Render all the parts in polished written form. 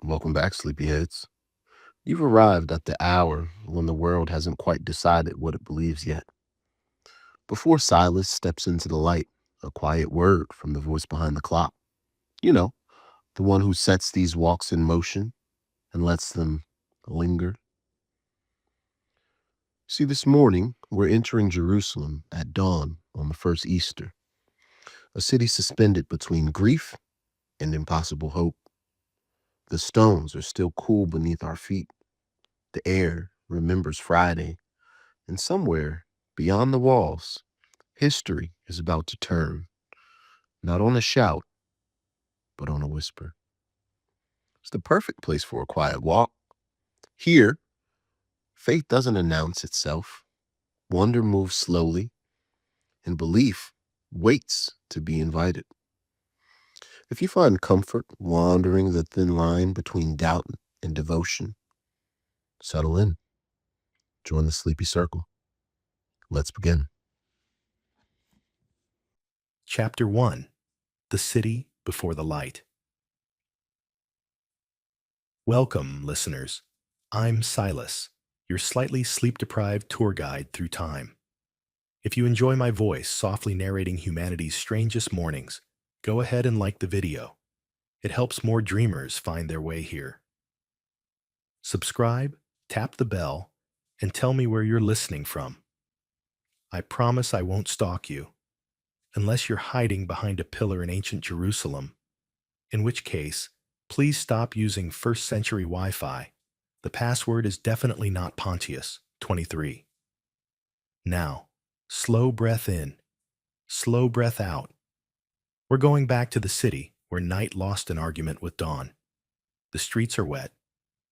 Welcome back, sleepyheads. You've arrived at the hour when the world hasn't quite decided what it believes yet. Before Silas steps into the light, a quiet word from the voice behind the clock. You know, the one who sets these walks in motion and lets them linger. See, this morning, we're entering Jerusalem at dawn on the first Easter, a city suspended between grief and impossible hope. The stones are still cool beneath our feet. The air remembers Friday. And somewhere beyond the walls, history is about to turn, not on a shout, but on a whisper. It's the perfect place for a quiet walk. Here, faith doesn't announce itself. Wonder moves slowly, and belief waits to be invited. If you find comfort wandering the thin line between doubt and devotion, settle in. Join the sleepy circle. Let's begin. Chapter 1: The City Before the Light. Welcome, listeners. I'm Silas, your slightly sleep-deprived tour guide through time. If you enjoy my voice softly narrating humanity's strangest mornings, go ahead and like the video. It helps more dreamers find their way here. Subscribe, tap the bell, and tell me where you're listening from. I promise I won't stalk you, unless you're hiding behind a pillar in ancient Jerusalem, in which case, please stop using first-century Wi-Fi. The password is definitely not Pontius, 23. Now, slow breath in, slow breath out. We're going back to the city where night lost an argument with dawn. The streets are wet,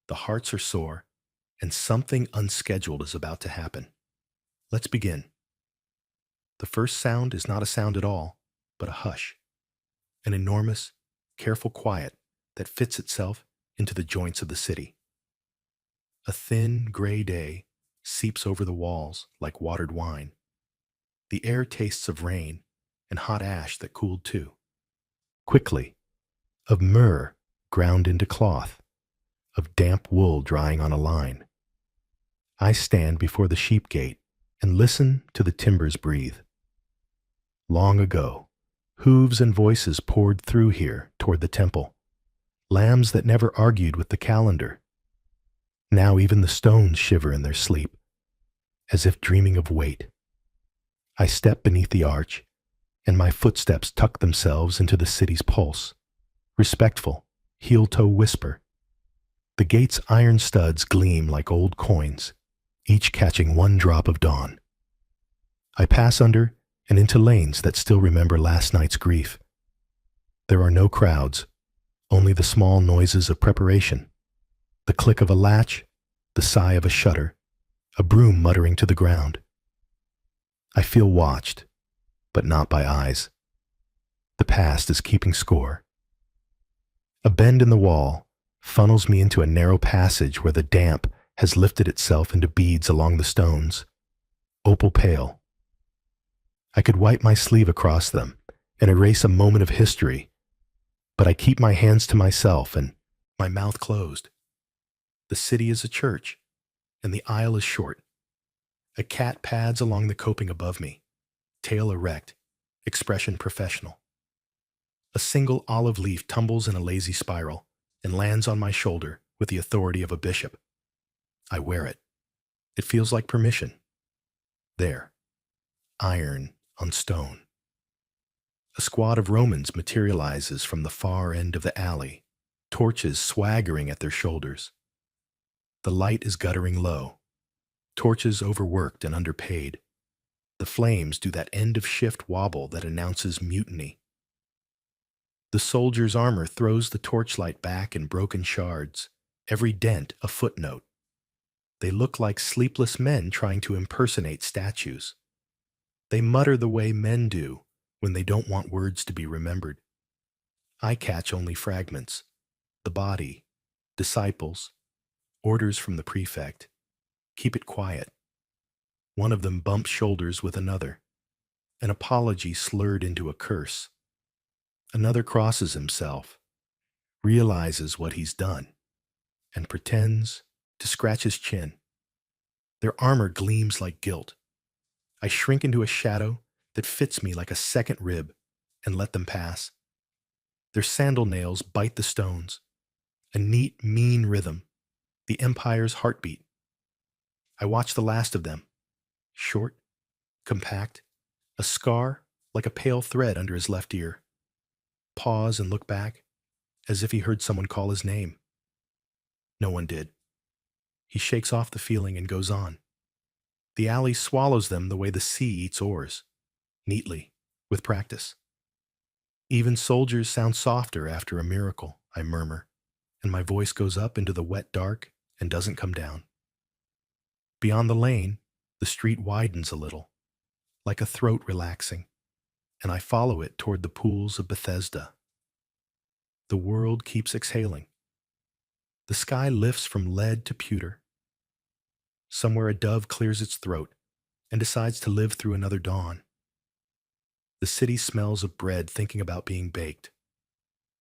the hearts are sore, and something unscheduled is about to happen. Let's begin. The first sound is not a sound at all, but a hush. An enormous, careful quiet that fits itself into the joints of the city. A thin, gray day seeps over the walls like watered wine. The air tastes of rain and hot ash that cooled too. Quickly, of myrrh ground into cloth, of damp wool drying on a line. I stand before the sheep gate and listen to the timbers breathe. Long ago, hooves and voices poured through here toward the temple, lambs that never argued with the calendar. Now even the stones shiver in their sleep, as if dreaming of weight. I step beneath the arch, and my footsteps tuck themselves into the city's pulse. Respectful, heel-toe whisper. The gate's iron studs gleam like old coins, each catching one drop of dawn. I pass under and into lanes that still remember last night's grief. There are no crowds, only the small noises of preparation. The click of a latch, the sigh of a shutter, a broom muttering to the ground. I feel watched, but not by eyes. The past is keeping score. A bend in the wall funnels me into a narrow passage where the damp has lifted itself into beads along the stones, opal pale. I could wipe my sleeve across them and erase a moment of history, but I keep my hands to myself and my mouth closed. The city is a church, and the aisle is short. A cat pads along the coping above me, tail erect, expression professional. A single olive leaf tumbles in a lazy spiral and lands on my shoulder with the authority of a bishop. I wear it. It feels like permission. There, iron on stone. A squad of Romans materializes from the far end of the alley, torches swaggering at their shoulders. The light is guttering low, torches overworked and underpaid. The flames do that end-of-shift wobble that announces mutiny. The soldier's armor throws the torchlight back in broken shards, every dent a footnote. They look like sleepless men trying to impersonate statues. They mutter the way men do when they don't want words to be remembered. I catch only fragments. The body, disciples, orders from the prefect. Keep it quiet. One of them bumps shoulders with another. An apology slurred into a curse. Another crosses himself, realizes what he's done, and pretends to scratch his chin. Their armor gleams like gilt. I shrink into a shadow that fits me like a second rib and let them pass. Their sandal nails bite the stones, a neat, mean rhythm, the Empire's heartbeat. I watch the last of them, short, compact, a scar like a pale thread under his left ear. Pause and look back, as if he heard someone call his name. No one did. He shakes off the feeling and goes on. The alley swallows them the way the sea eats oars, neatly, with practice. Even soldiers sound softer after a miracle, I murmur, and my voice goes up into the wet dark and doesn't come down. Beyond the lane, the street widens a little, like a throat relaxing, and I follow it toward the Pools of Bethesda. The world keeps exhaling. The sky lifts from lead to pewter. Somewhere a dove clears its throat and decides to live through another dawn. The city smells of bread thinking about being baked.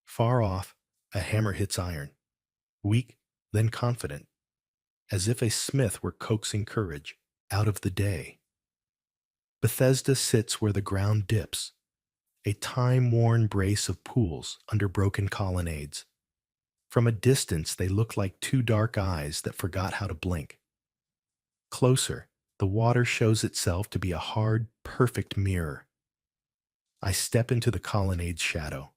Far off, a hammer hits iron, weak, then confident, as if a smith were coaxing courage out of the day. Bethesda sits where the ground dips, a time-worn brace of pools under broken colonnades. From a distance, they look like two dark eyes that forgot how to blink. Closer, the water shows itself to be a hard, perfect mirror. I step into the colonnade's shadow.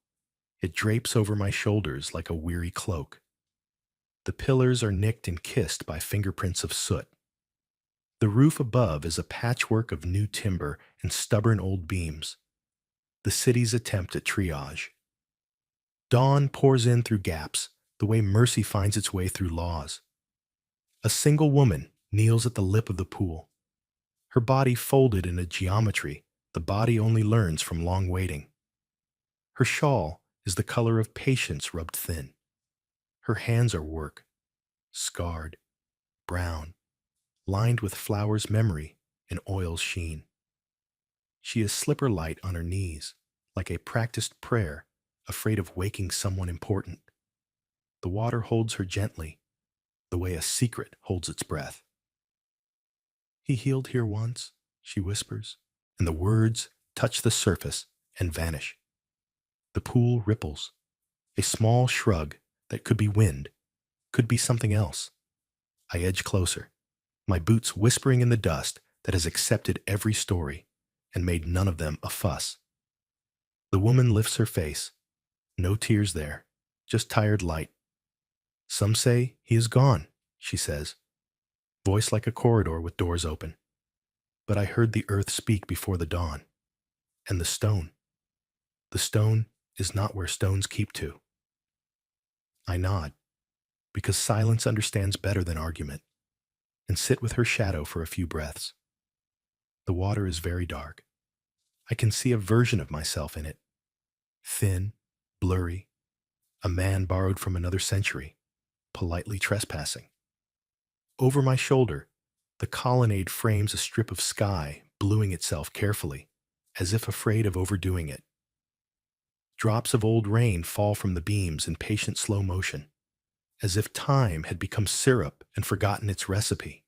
It drapes over my shoulders like a weary cloak. The pillars are nicked and kissed by fingerprints of soot. The roof above is a patchwork of new timber and stubborn old beams. The city's attempt at triage. Dawn pours in through gaps, the way mercy finds its way through laws. A single woman kneels at the lip of the pool, her body folded in a geometry the body only learns from long waiting. Her shawl is the color of patience rubbed thin. Her hands are work, scarred, brown, lined with flowers' memory and oil's sheen. She is slipper light on her knees, like a practiced prayer, afraid of waking someone important. The water holds her gently, the way a secret holds its breath. "He healed here once," she whispers, and the words touch the surface and vanish. The pool ripples, a small shrug that could be wind, could be something else. I edge closer, my boots whispering in the dust that has accepted every story and made none of them a fuss. The woman lifts her face. No tears there, just tired light. "Some say he is gone," she says, voice like a corridor with doors open. But I heard the earth speak before the dawn. And the stone is not where stones keep to. I nod, because silence understands better than argument, and sit with her shadow for a few breaths. The water is very dark. I can see a version of myself in it. Thin, blurry, a man borrowed from another century, politely trespassing. Over my shoulder, the colonnade frames a strip of sky, bluing itself carefully, as if afraid of overdoing it. Drops of old rain fall from the beams in patient slow motion, as if time had become syrup and forgotten its recipe.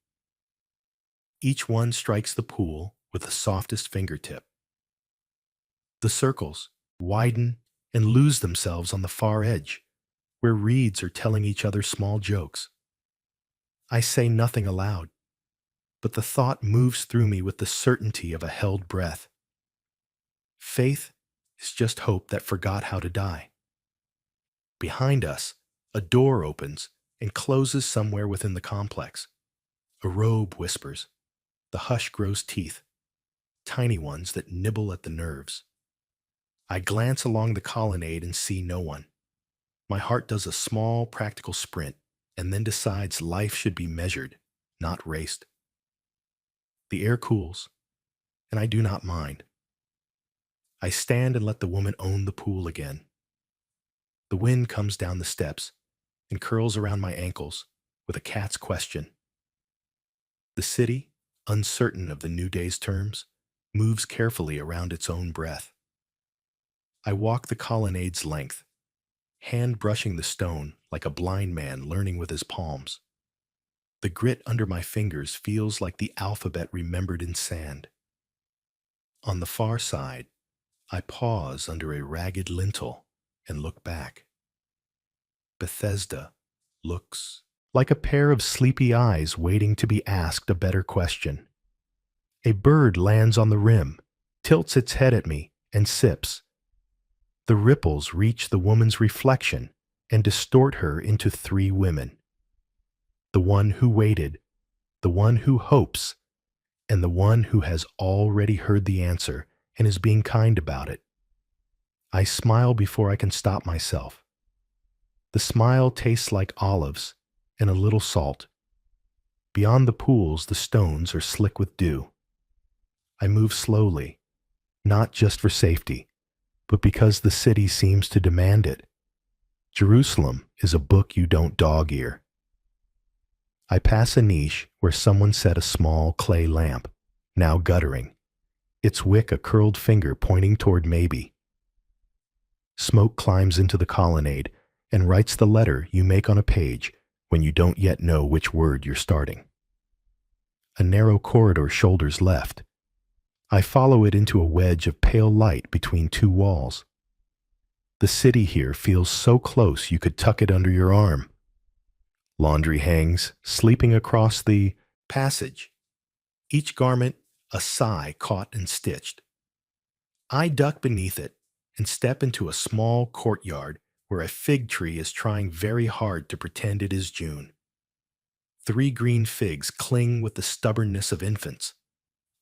Each one strikes the pool with the softest fingertip. The circles widen and lose themselves on the far edge, where reeds are telling each other small jokes. I say nothing aloud, but the thought moves through me with the certainty of a held breath. Faith is just hope that forgot how to die. Behind us, a door opens and closes somewhere within the complex. A robe whispers. The hush grows teeth, tiny ones that nibble at the nerves. I glance along the colonnade and see no one. My heart does a small, practical sprint and then decides life should be measured, not raced. The air cools, and I do not mind. I stand and let the woman own the pool again. The wind comes down the steps and curls around my ankles with a cat's question. The city, uncertain of the new day's terms, moves carefully around its own breath. I walk the colonnade's length, hand brushing the stone like a blind man learning with his palms. The grit under my fingers feels like the alphabet remembered in sand. On the far side, I pause under a ragged lintel and look back. Bethesda looks like a pair of sleepy eyes waiting to be asked a better question. A bird lands on the rim, tilts its head at me, and sips. The ripples reach the woman's reflection and distort her into three women. The one who waited, the one who hopes, and the one who has already heard the answer and is being kind about it. I smile before I can stop myself. The smile tastes like olives and a little salt. Beyond the pools, the stones are slick with dew. I move slowly, not just for safety, but because the city seems to demand it. Jerusalem is a book you don't dog-ear. I pass a niche where someone set a small clay lamp, now guttering, its wick a curled finger pointing toward maybe. Smoke climbs into the colonnade and writes the letter you make on a page when you don't yet know which word you're starting. A narrow corridor shoulders left. I follow it into a wedge of pale light between two walls. The city here feels so close you could tuck it under your arm. Laundry hangs, sleeping across the passage, each garment a sigh caught and stitched. I duck beneath it and step into a small courtyard where a fig tree is trying very hard to pretend it is June. 3 green figs cling with the stubbornness of infants.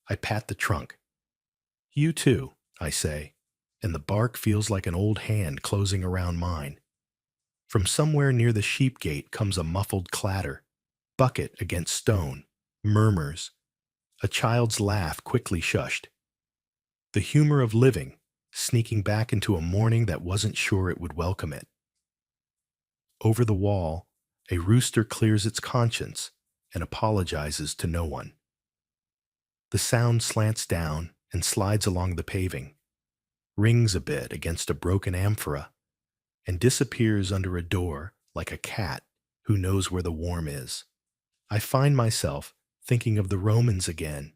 I pat the trunk. You too, I say, and the bark feels like an old hand closing around mine. From somewhere near the sheep gate comes a muffled clatter, bucket against stone, murmurs, a child's laugh quickly shushed. The humor of living, sneaking back into a morning that wasn't sure it would welcome it. Over the wall, a rooster clears its conscience and apologizes to no one. The sound slants down and slides along the paving, rings a bit against a broken amphora, and disappears under a door like a cat who knows where the worm is. I find myself thinking of the Romans again,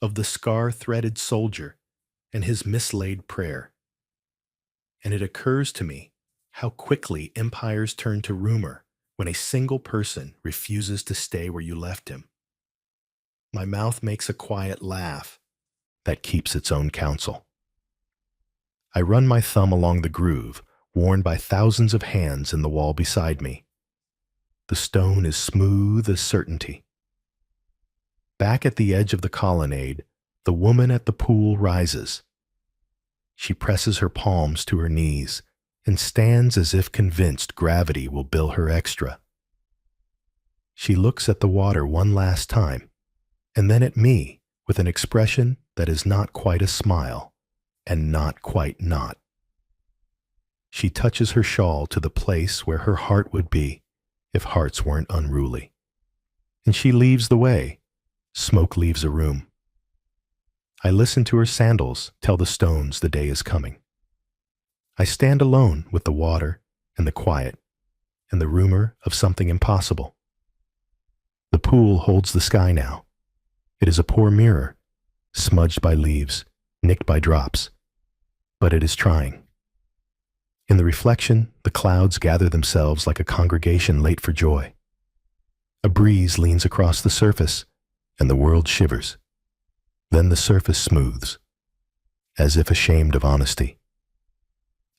of the scar-threaded soldier and his mislaid prayer. And it occurs to me how quickly empires turn to rumor when a single person refuses to stay where you left him. My mouth makes a quiet laugh that keeps its own counsel. I run my thumb along the groove worn by thousands of hands in the wall beside me. The stone is smooth as certainty. Back at the edge of the colonnade, the woman at the pool rises. She presses her palms to her knees and stands as if convinced gravity will bill her extra. She looks at the water one last time, and then at me with an expression that is not quite a smile and not quite not. She touches her shawl to the place where her heart would be if hearts weren't unruly. And she leaves the way. Smoke leaves a room. I listen to her sandals tell the stones the day is coming. I stand alone with the water and the quiet and the rumor of something impossible. The pool holds the sky now. It is a poor mirror, smudged by leaves, nicked by drops, but it is trying. In the reflection, the clouds gather themselves like a congregation late for joy. A breeze leans across the surface, and the world shivers. Then the surface smooths, as if ashamed of honesty.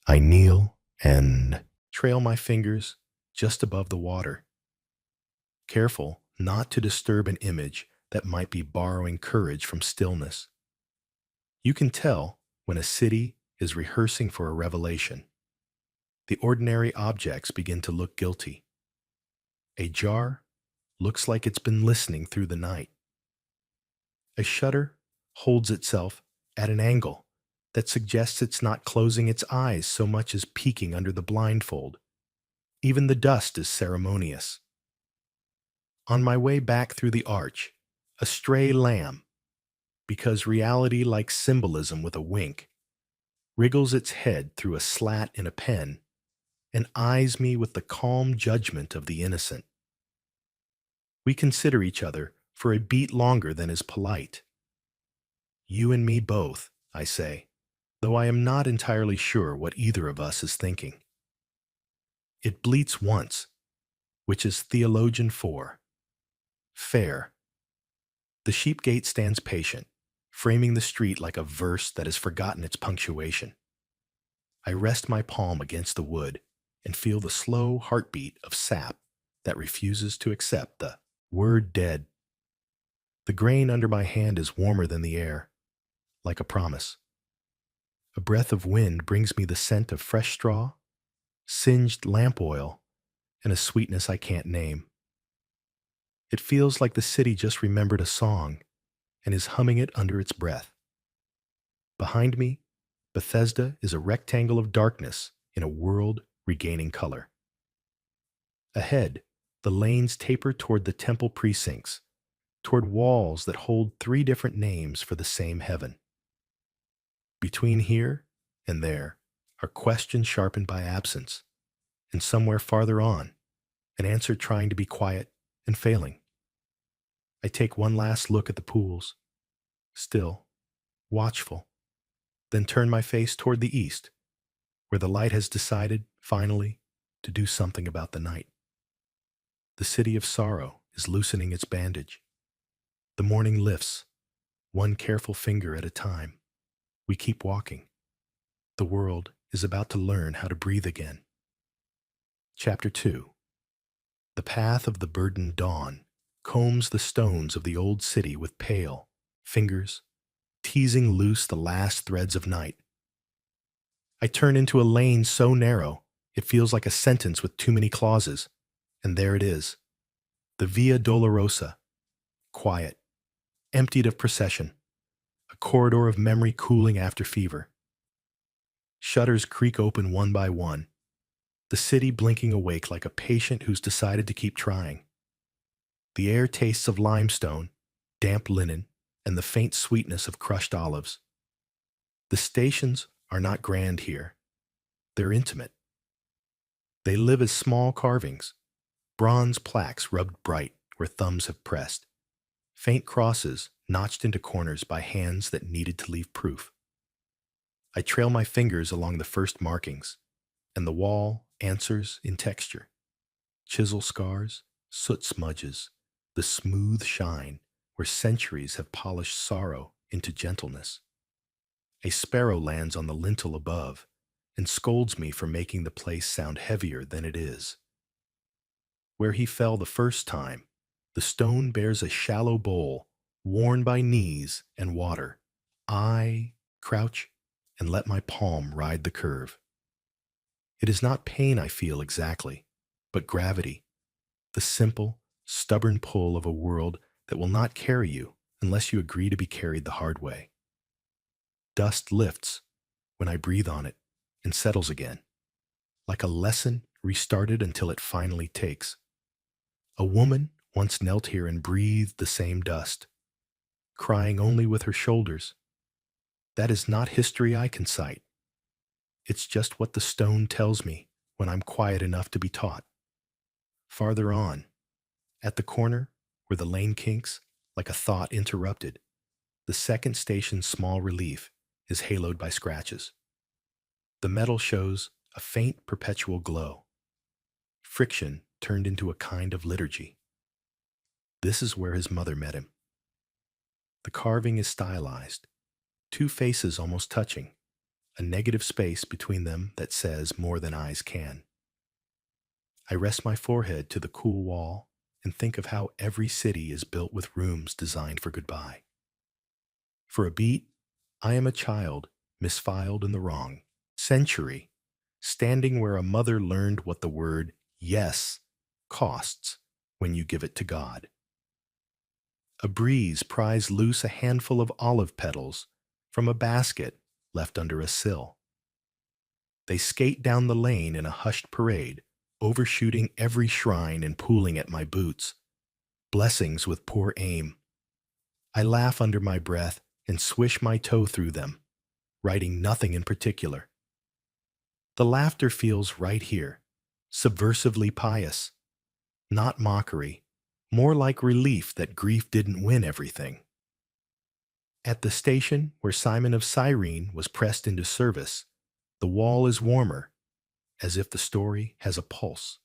I kneel and trail my fingers just above the water, careful not to disturb an image that might be borrowing courage from stillness. You can tell when a city is rehearsing for a revelation. The ordinary objects begin to look guilty. A jar looks like it's been listening through the night. A shutter holds itself at an angle that suggests it's not closing its eyes so much as peeking under the blindfold. Even the dust is ceremonious. On my way back through the arch, a stray lamb, because reality likes symbolism with a wink, wriggles its head through a slat in a pen and eyes me with the calm judgment of the innocent. We consider each other for a beat longer than is polite. You and me both, I say, though I am not entirely sure what either of us is thinking. It bleats once, which is theologian 4. Fair. The sheep gate stands patient, framing the street like a verse that has forgotten its punctuation. I rest my palm against the wood and feel the slow heartbeat of sap that refuses to accept the word dead. The grain under my hand is warmer than the air, like a promise. A breath of wind brings me the scent of fresh straw, singed lamp oil, and a sweetness I can't name. It feels like the city just remembered a song and is humming it under its breath. Behind me, Bethesda is a rectangle of darkness in a world regaining color. Ahead, the lanes taper toward the temple precincts, toward walls that hold 3 different names for the same heaven. Between here and there are questions sharpened by absence, and somewhere farther on, an answer trying to be quiet and failing. I take one last look at the pools, still, watchful, then turn my face toward the east, where the light has decided, finally, to do something about the night. The city of sorrow is loosening its bandage. The morning lifts, one careful finger at a time. We keep walking. The world is about to learn how to breathe again. Chapter 2. The path of the burdened dawn combs the stones of the old city with pale fingers, teasing loose the last threads of night. I turn into a lane so narrow it feels like a sentence with too many clauses, and there it is, the Via Dolorosa, quiet, emptied of procession, a corridor of memory cooling after fever. Shutters creak open one by one, the city blinking awake like a patient who's decided to keep trying. The air tastes of limestone, damp linen, and the faint sweetness of crushed olives. The stations are not grand here. They're intimate. They live as small carvings, bronze plaques rubbed bright where thumbs have pressed, faint crosses notched into corners by hands that needed to leave proof. I trail my fingers along the first markings, and the wall answers in texture. Chisel scars, soot smudges, the smooth shine where centuries have polished sorrow into gentleness. A sparrow lands on the lintel above and scolds me for making the place sound heavier than it is. Where he fell the first time, the stone bears a shallow bowl worn by knees and water. I crouch and let my palm ride the curve. It is not pain I feel exactly, but gravity, the simple, stubborn pull of a world that will not carry you unless you agree to be carried the hard way. Dust lifts when I breathe on it and settles again, like a lesson restarted until it finally takes. A woman once knelt here and breathed the same dust, crying only with her shoulders. That is not history I can cite. It's just what the stone tells me when I'm quiet enough to be taught. Farther on, at the corner where the lane kinks like a thought interrupted, the second station's small relief is haloed by scratches. The metal shows a faint perpetual glow. Friction turned into a kind of liturgy. This is where his mother met him. The carving is stylized, 2 faces almost touching, a negative space between them that says more than eyes can. I rest my forehead to the cool wall and think of how every city is built with rooms designed for goodbye. For a beat, I am a child misfiled in the wrong century, standing where a mother learned what the word yes costs when you give it to God. A breeze pries loose a handful of olive petals from a basket left under a sill. They skate down the lane in a hushed parade, overshooting every shrine and pooling at my boots. Blessings with poor aim. I laugh under my breath and swish my toe through them, writing nothing in particular. The laughter feels right here, subversively pious, not mockery, more like relief that grief didn't win everything. At the station where Simon of Cyrene was pressed into service, the wall is warmer, as if the story has a pulse.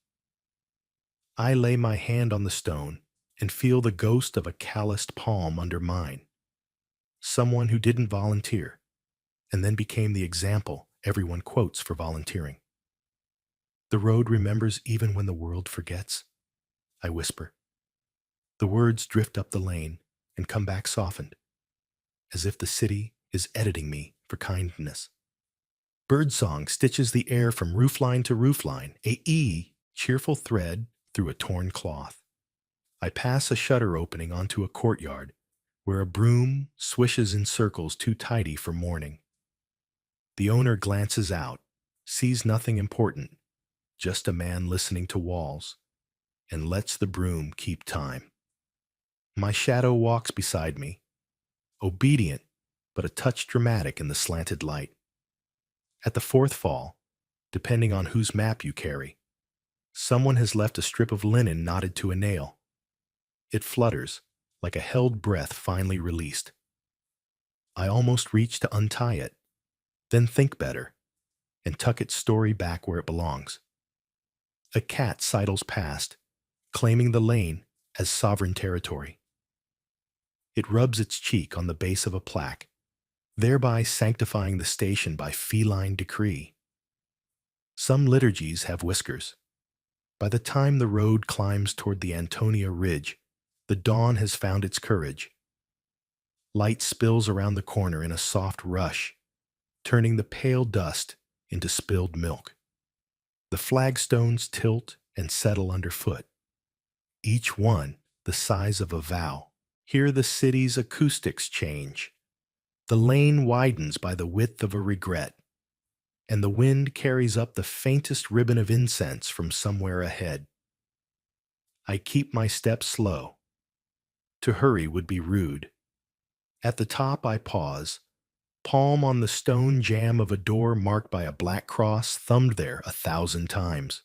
I lay my hand on the stone and feel the ghost of a calloused palm under mine. Someone who didn't volunteer, and then became the example everyone quotes for volunteering. The road remembers even when the world forgets, I whisper. The words drift up the lane and come back softened, as if the city is editing me for kindness. Birdsong stitches the air from roofline to roofline, cheerful thread through a torn cloth. I pass a shutter opening onto a courtyard where a broom swishes in circles too tidy for mourning. The owner glances out, sees nothing important, just a man listening to walls, and lets the broom keep time. My shadow walks beside me, obedient but a touch dramatic in the slanted light. At the fourth fall, depending on whose map you carry, someone has left a strip of linen knotted to a nail. It flutters, like a held breath finally released. I almost reach to untie it, then think better, and tuck its story back where it belongs. A cat sidles past, claiming the lane as sovereign territory. It rubs its cheek on the base of a plaque, thereby sanctifying the station by feline decree. Some liturgies have whiskers. By the time the road climbs toward the Antonia Ridge, the dawn has found its courage. Light spills around the corner in a soft rush, turning the pale dust into spilled milk. The flagstones tilt and settle underfoot, each one the size of a vow. Here the city's acoustics change. The lane widens by the width of a regret, and the wind carries up the faintest ribbon of incense from somewhere ahead. I keep my steps slow. To hurry would be rude. At the top I pause, palm on the stone jamb of a door marked by a black cross thumbed there 1,000 times.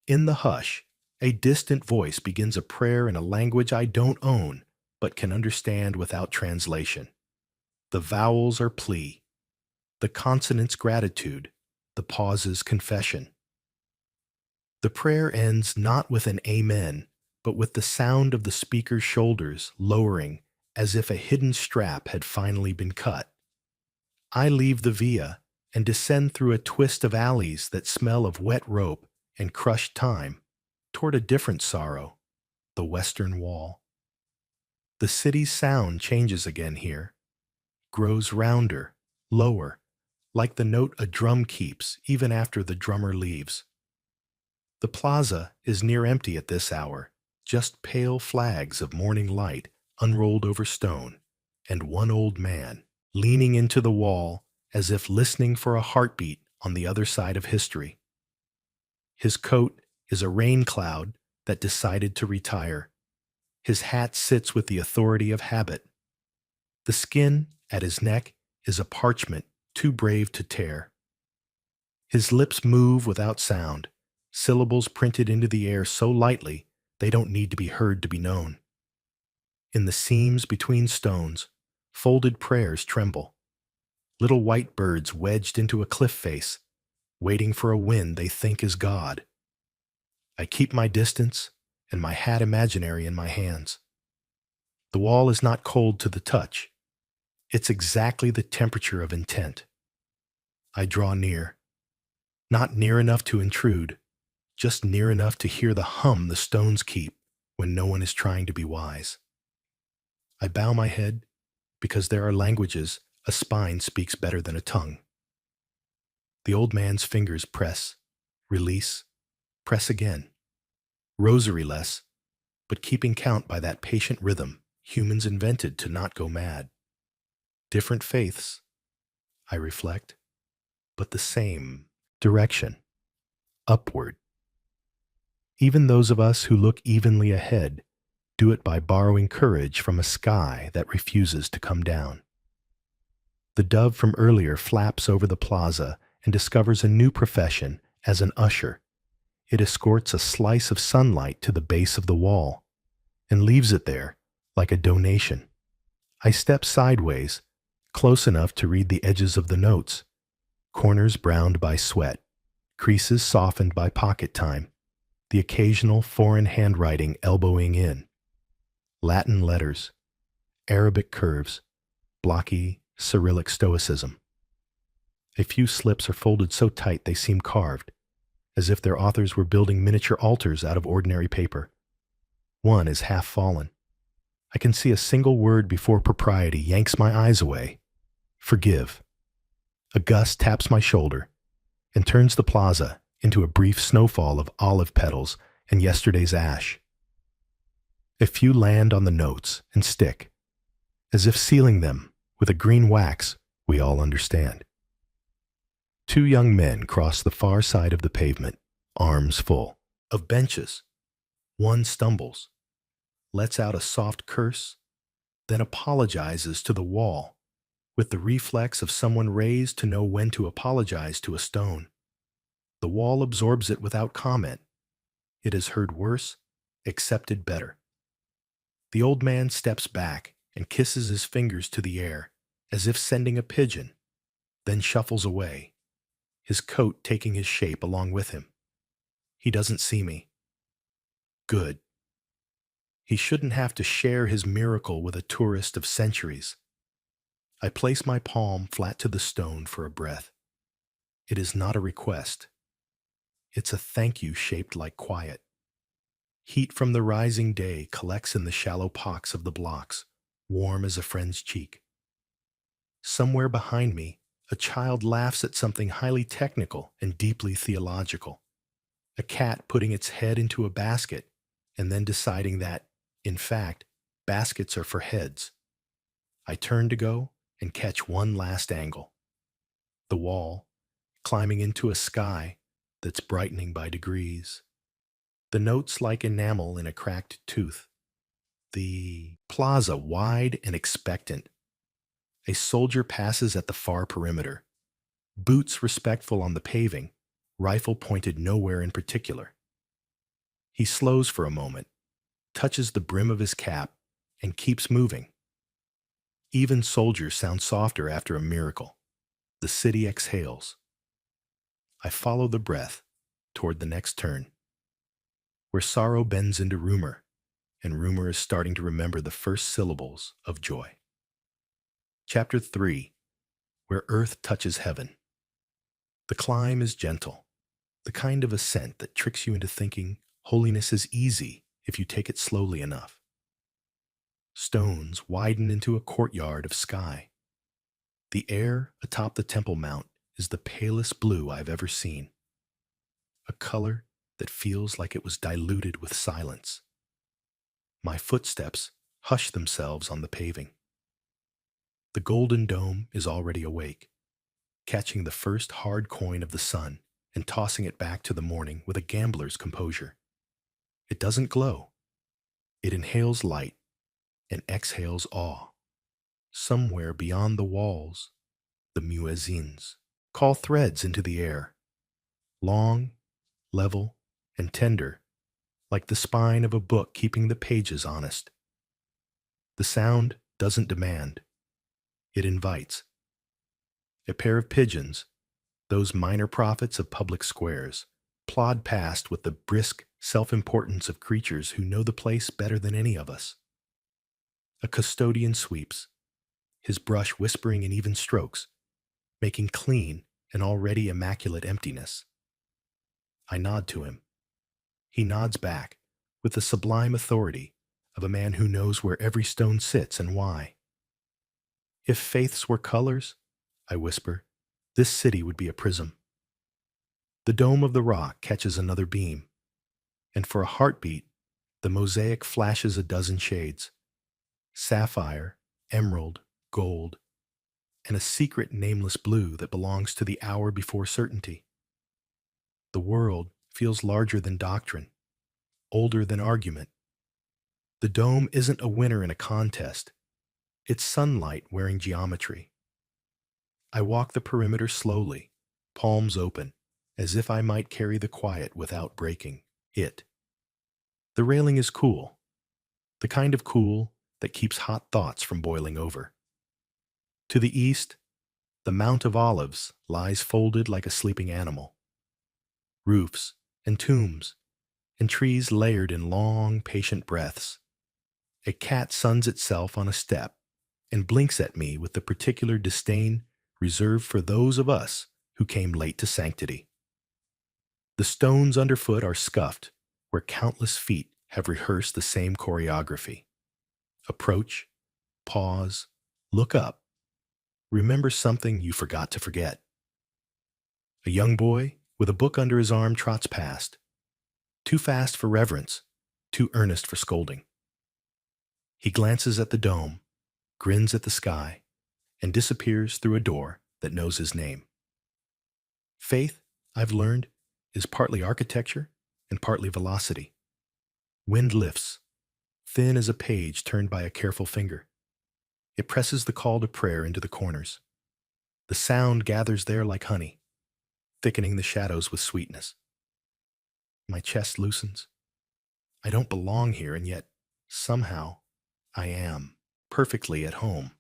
In the hush, a distant voice begins a prayer in a language I don't own, but can understand without translation. The vowels are plea, the consonants gratitude, the pauses confession. The prayer ends not with an amen, but with the sound of the speaker's shoulders lowering as if a hidden strap had finally been cut. I leave the via and descend through a twist of alleys that smell of wet rope and crushed time toward a different sorrow, the Western Wall. The city's sound changes again here, grows rounder, lower, like the note a drum keeps even after the drummer leaves. The plaza is near empty at this hour, just pale flags of morning light unrolled over stone, and one old man leaning into the wall as if listening for a heartbeat on the other side of history. His coat is a rain cloud that decided to retire. His hat sits with the authority of habit. The skin at his neck is a parchment too brave to tear. His lips move without sound, syllables printed into the air so lightly they don't need to be heard to be known. In the seams between stones, folded prayers tremble. Little white birds wedged into a cliff face, waiting for a wind they think is God. I keep my distance and my hat imaginary in my hands. The wall is not cold to the touch. It's exactly the temperature of intent. I draw near. Not near enough to intrude, just near enough to hear the hum the stones keep when no one is trying to be wise. I bow my head because there are languages a spine speaks better than a tongue. The old man's fingers press, release, press again. Rosary-less, but keeping count by that patient rhythm humans invented to not go mad. Different faiths, I reflect, but the same direction, upward. Even those of us who look evenly ahead do it by borrowing courage from a sky that refuses to come down. The dove from earlier flaps over the plaza and discovers a new profession as an usher, It escorts a slice of sunlight to the base of the wall and leaves it there like a donation. I step sideways, close enough to read the edges of the notes, corners browned by sweat, creases softened by pocket time, the occasional foreign handwriting elbowing in. Latin letters, Arabic curves, blocky Cyrillic stoicism. A few slips are folded so tight they seem carved, as if their authors were building miniature altars out of ordinary paper. One is half fallen. I can see a single word before propriety yanks my eyes away. Forgive. A gust taps my shoulder and turns the plaza into a brief snowfall of olive petals and yesterday's ash. A few land on the notes and stick, as if sealing them with a green wax we all understand. Two young men cross the far side of the pavement, arms full of benches. One stumbles, lets out a soft curse, then apologizes to the wall with the reflex of someone raised to know when to apologize to a stone. The wall absorbs it without comment. It has heard worse, accepted better. The old man steps back and kisses his fingers to the air, as if sending a pigeon, then shuffles away, his coat taking his shape along with him. He doesn't see me. Good. He shouldn't have to share his miracle with a tourist of centuries. I place my palm flat to the stone for a breath. It is not a request. It's a thank you shaped like quiet. Heat from the rising day collects in the shallow pocks of the blocks, warm as a friend's cheek. Somewhere behind me, a child laughs at something highly technical and deeply theological. A cat putting its head into a basket and then deciding that, in fact, baskets are for heads. I turn to go and catch one last angle. The wall, climbing into a sky that's brightening by degrees. The notes like enamel in a cracked tooth. The plaza wide and expectant. A soldier passes at the far perimeter. Boots respectful on the paving, rifle pointed nowhere in particular. He slows for a moment, touches the brim of his cap, and keeps moving. Even soldiers sound softer after a miracle. The city exhales. I follow the breath toward the next turn, where sorrow bends into rumor, and rumor is starting to remember the first syllables of joy. Chapter 3, Where Earth Touches Heaven. The climb is gentle, the kind of ascent that tricks you into thinking holiness is easy if you take it slowly enough. Stones widen into a courtyard of sky. The air atop the Temple Mount is the palest blue I've ever seen, a color that feels like it was diluted with silence. My footsteps hush themselves on the paving. The golden dome is already awake, catching the first hard coin of the sun and tossing it back to the morning with a gambler's composure. It doesn't glow. It inhales light and exhales awe. Somewhere beyond the walls, the muezzins call threads into the air, long, level, and tender, like the spine of a book keeping the pages honest. The sound doesn't demand. It invites. A pair of pigeons, those minor prophets of public squares, plod past with the brisk self-importance of creatures who know the place better than any of us. A custodian sweeps, his brush whispering in even strokes, making clean an already immaculate emptiness. I nod to him. He nods back with the sublime authority of a man who knows where every stone sits and why. If faiths were colors, I whisper, this city would be a prism. The dome of the rock catches another beam, and for a heartbeat, the mosaic flashes a dozen shades: sapphire, emerald, gold, and a secret nameless blue that belongs to the hour before certainty. The world feels larger than doctrine, older than argument. The dome isn't a winner in a contest. It's sunlight wearing geometry. I walk the perimeter slowly, palms open, as if I might carry the quiet without breaking it. The railing is cool, the kind of cool that keeps hot thoughts from boiling over. To the east, the Mount of Olives lies folded like a sleeping animal. Roofs and tombs and trees layered in long, patient breaths. A cat suns itself on a step and blinks at me with the particular disdain reserved for those of us who came late to sanctity. The stones underfoot are scuffed where countless feet have rehearsed the same choreography. Approach, pause, look up, remember something you forgot to forget. A young boy with a book under his arm trots past, too fast for reverence, too earnest for scolding. He glances at the dome, grins at the sky, and disappears through a door that knows his name. Faith, I've learned, is partly architecture and partly velocity. Wind lifts, thin as a page turned by a careful finger. It presses the call to prayer into the corners. The sound gathers there like honey, thickening the shadows with sweetness. My chest loosens. I don't belong here, and yet, somehow, I am, perfectly at home.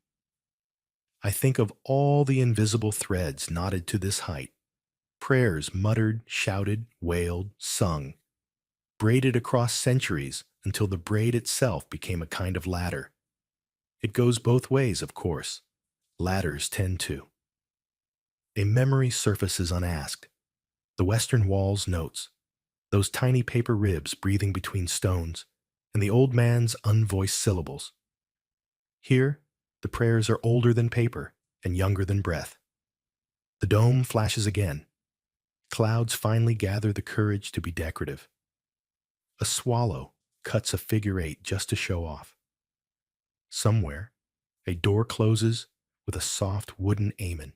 I think of all the invisible threads knotted to this height, prayers muttered, shouted, wailed, sung, braided across centuries until the braid itself became a kind of ladder. It goes both ways, of course. Ladders tend to. A memory surfaces unasked. The western wall's notes, those tiny paper ribs breathing between stones, and the old man's unvoiced syllables. Here, the prayers are older than paper and younger than breath. The dome flashes again. Clouds finally gather the courage to be decorative. A swallow cuts a figure eight just to show off. Somewhere, a door closes with a soft wooden amen.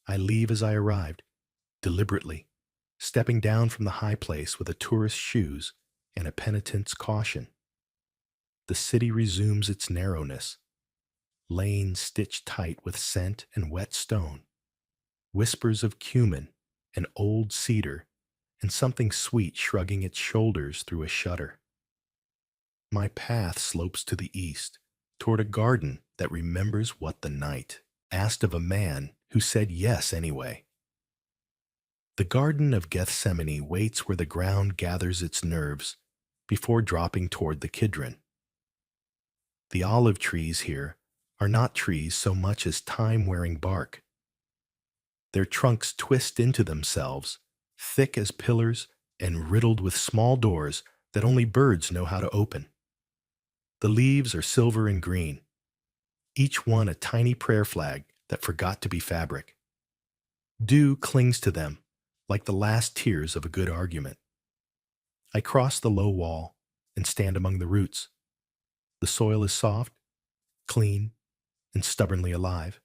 I leave as I arrived, deliberately, stepping down from the high place with a tourist's shoes and a penitent's caution. The city resumes its narrowness, lanes stitched tight with scent and wet stone, whispers of cumin and old cedar, and something sweet shrugging its shoulders through a shutter. My path slopes to the east, toward a garden that remembers what the night asked of a man who said yes anyway. The Garden of Gethsemane waits where the ground gathers its nerves before dropping toward the Kidron. The olive trees here are not trees so much as time-wearing bark. Their trunks twist into themselves, thick as pillars and riddled with small doors that only birds know how to open. The leaves are silver and green, each one a tiny prayer flag that forgot to be fabric. Dew clings to them like the last tears of a good argument. I cross the low wall and stand among the roots. The soil is soft, clean, and stubbornly alive,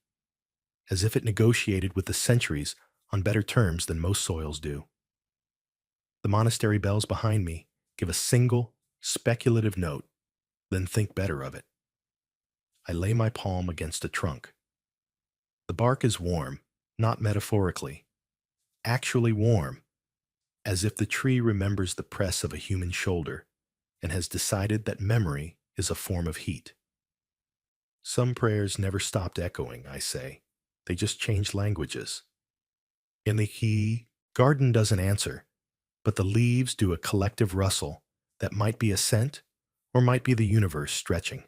as if it negotiated with the centuries on better terms than most soils do. The monastery bells behind me give a single, speculative note, then think better of it. I lay my palm against a trunk. The bark is warm, not metaphorically, actually warm, as if the tree remembers the press of a human shoulder and has decided that memory is a form of heat. Some prayers never stopped echoing, I say. They just changed languages. In the garden doesn't answer, but the leaves do a collective rustle that might be a scent or might be the universe stretching.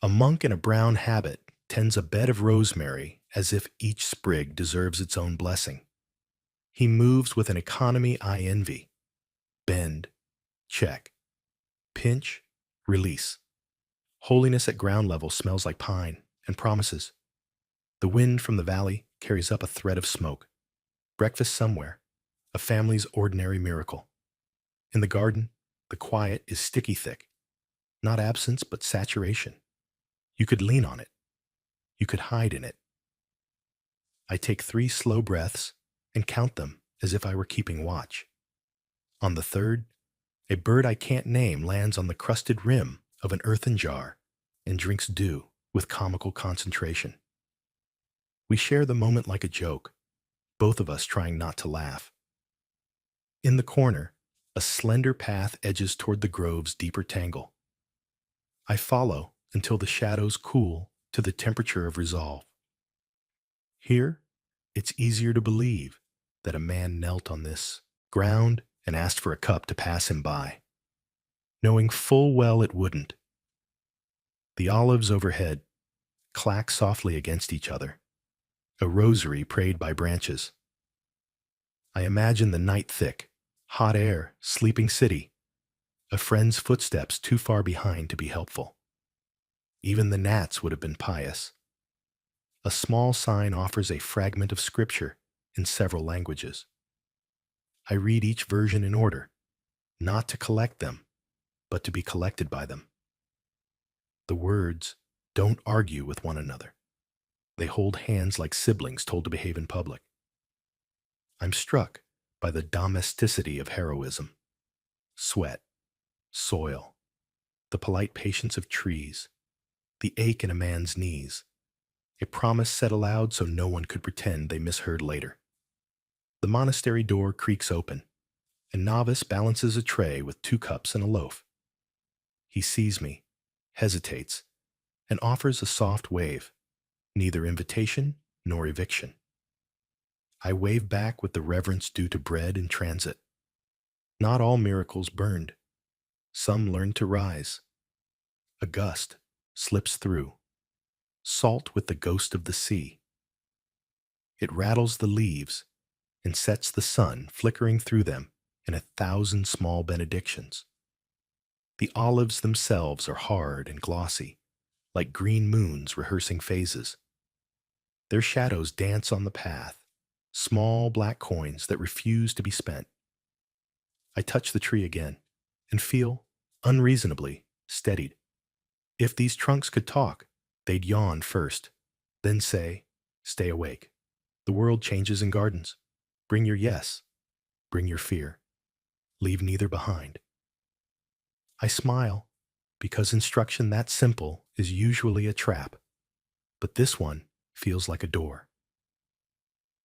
A monk in a brown habit tends a bed of rosemary as if each sprig deserves its own blessing. He moves with an economy I envy. Bend, check, pinch, release. Holiness at ground level smells like pine and promises. The wind from the valley carries up a thread of smoke. Breakfast somewhere, a family's ordinary miracle. In the garden, the quiet is sticky thick. Not absence, but saturation. You could lean on it. You could hide in it. I take 3 slow breaths and count them as if I were keeping watch. On the third, a bird I can't name lands on the crusted rim of an earthen jar and drinks dew with comical concentration. We share the moment like a joke, both of us trying not to laugh. In the corner, a slender path edges toward the grove's deeper tangle. I follow until the shadows cool to the temperature of resolve. Here, it's easier to believe that a man knelt on this ground and asked for a cup to pass him by, knowing full well it wouldn't. The olives overhead clack softly against each other, a rosary prayed by branches. I imagine the night thick, hot air, sleeping city, a friend's footsteps too far behind to be helpful. Even the gnats would have been pious. A small sign offers a fragment of scripture in several languages. I read each version in order, not to collect them, but to be collected by them. The words don't argue with one another. They hold hands like siblings told to behave in public. I'm struck by the domesticity of heroism. Sweat, soil, the polite patience of trees, the ache in a man's knees, a promise said aloud so no one could pretend they misheard later. The monastery door creaks open. A novice balances a tray with 2 cups and a loaf. He sees me, hesitates, and offers a soft wave, neither invitation nor eviction. I wave back with the reverence due to bread in transit. Not all miracles burned. Some learn to rise. A gust slips through, salt with the ghost of the sea. It rattles the leaves and sets the sun flickering through them in 1,000 small benedictions. The olives themselves are hard and glossy, like green moons rehearsing phases. Their shadows dance on the path, small black coins that refuse to be spent. I touch the tree again and feel, unreasonably, steadied. If these trunks could talk, they'd yawn first, then say, "Stay awake. The world changes in gardens. Bring your yes, bring your fear. Leave neither behind." I smile, because instruction that simple is usually a trap, but this one feels like a door.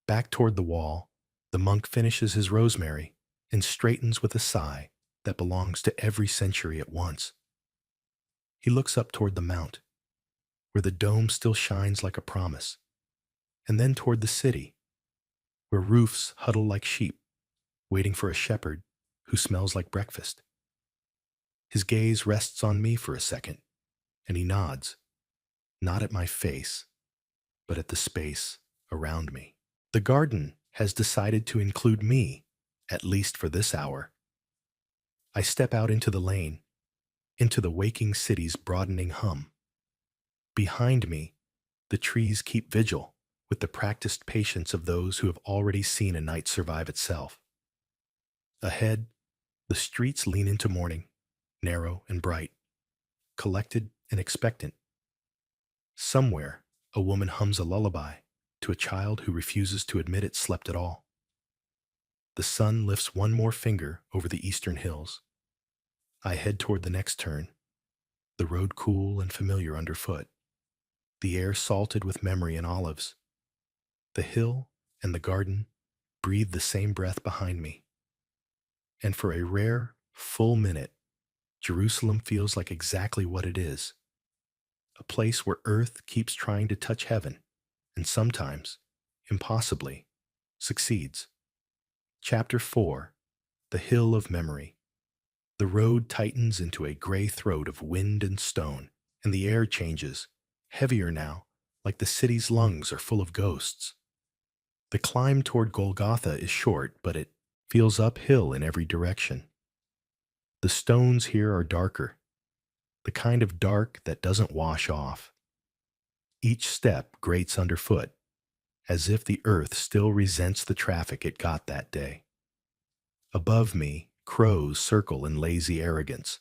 Back toward the wall, the monk finishes his rosemary and straightens with a sigh that belongs to every century at once. He looks up toward the mount, where the dome still shines like a promise, and then toward the city, where roofs huddle like sheep, waiting for a shepherd who smells like breakfast. His gaze rests on me for a second, and he nods, not at my face, but at the space around me. The garden has decided to include me, at least for this hour. I step out into the lane, into the waking city's broadening hum. Behind me, the trees keep vigil with the practiced patience of those who have already seen a night survive itself. Ahead, the streets lean into morning, narrow and bright, collected and expectant. Somewhere, a woman hums a lullaby to a child who refuses to admit it slept at all. The sun lifts one more finger over the eastern hills. I head toward the next turn, the road cool and familiar underfoot, the air salted with memory and olives. The hill and the garden breathe the same breath behind me. And for a rare, full minute, Jerusalem feels like exactly what it is. A place where earth keeps trying to touch heaven, and sometimes, impossibly, succeeds. Chapter 4, The Hill of Memory. The road tightens into a gray throat of wind and stone, and the air changes, heavier now, like the city's lungs are full of ghosts. The climb toward Golgotha is short, but it feels uphill in every direction. The stones here are darker, the kind of dark that doesn't wash off. Each step grates underfoot, as if the earth still resents the traffic it got that day. Above me, crows circle in lazy arrogance,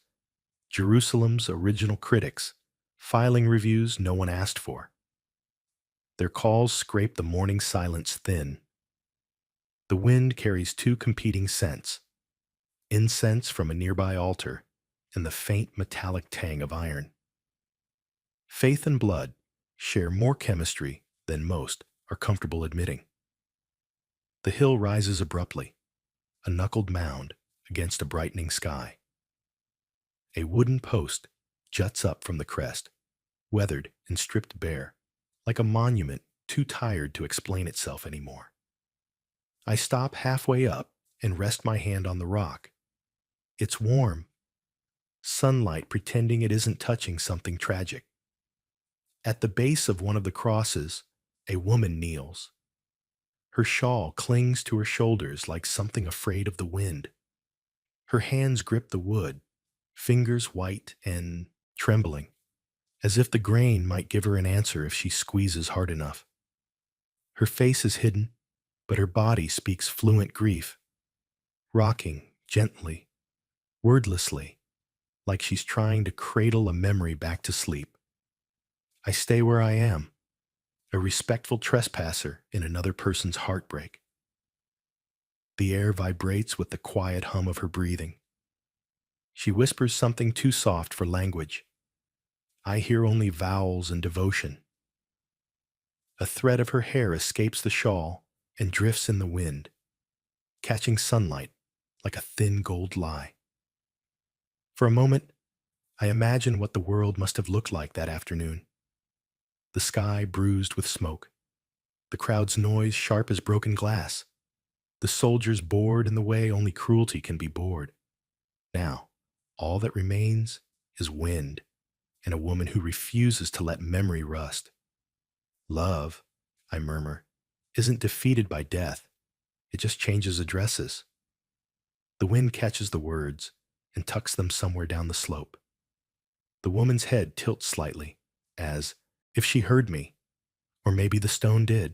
Jerusalem's original critics, filing reviews no one asked for. Their calls scrape the morning silence thin. The wind carries 2 competing scents: incense from a nearby altar and the faint metallic tang of iron. Faith and blood share more chemistry than most are comfortable admitting. The hill rises abruptly, a knuckled mound against a brightening sky. A wooden post juts up from the crest, weathered and stripped bare, like a monument too tired to explain itself anymore. I stop halfway up and rest my hand on the rock. It's warm, sunlight pretending it isn't touching something tragic. At the base of one of the crosses, a woman kneels. Her shawl clings to her shoulders like something afraid of the wind. Her hands grip the wood, fingers white and trembling, as if the grain might give her an answer if she squeezes hard enough. Her face is hidden, but her body speaks fluent grief, rocking gently, wordlessly, like she's trying to cradle a memory back to sleep. I stay where I am, a respectful trespasser in another person's heartbreak. The air vibrates with the quiet hum of her breathing. She whispers something too soft for language. I hear only vowels and devotion. A thread of her hair escapes the shawl and drifts in the wind, catching sunlight like a thin gold lie. For a moment, I imagine what the world must have looked like that afternoon. The sky bruised with smoke, the crowd's noise sharp as broken glass, the soldiers bored in the way only cruelty can be bored. Now, all that remains is wind and a woman who refuses to let memory rust. Love, I murmur, isn't defeated by death. It just changes addresses. The wind catches the words and tucks them somewhere down the slope. The woman's head tilts slightly, as if she heard me, or maybe the stone did.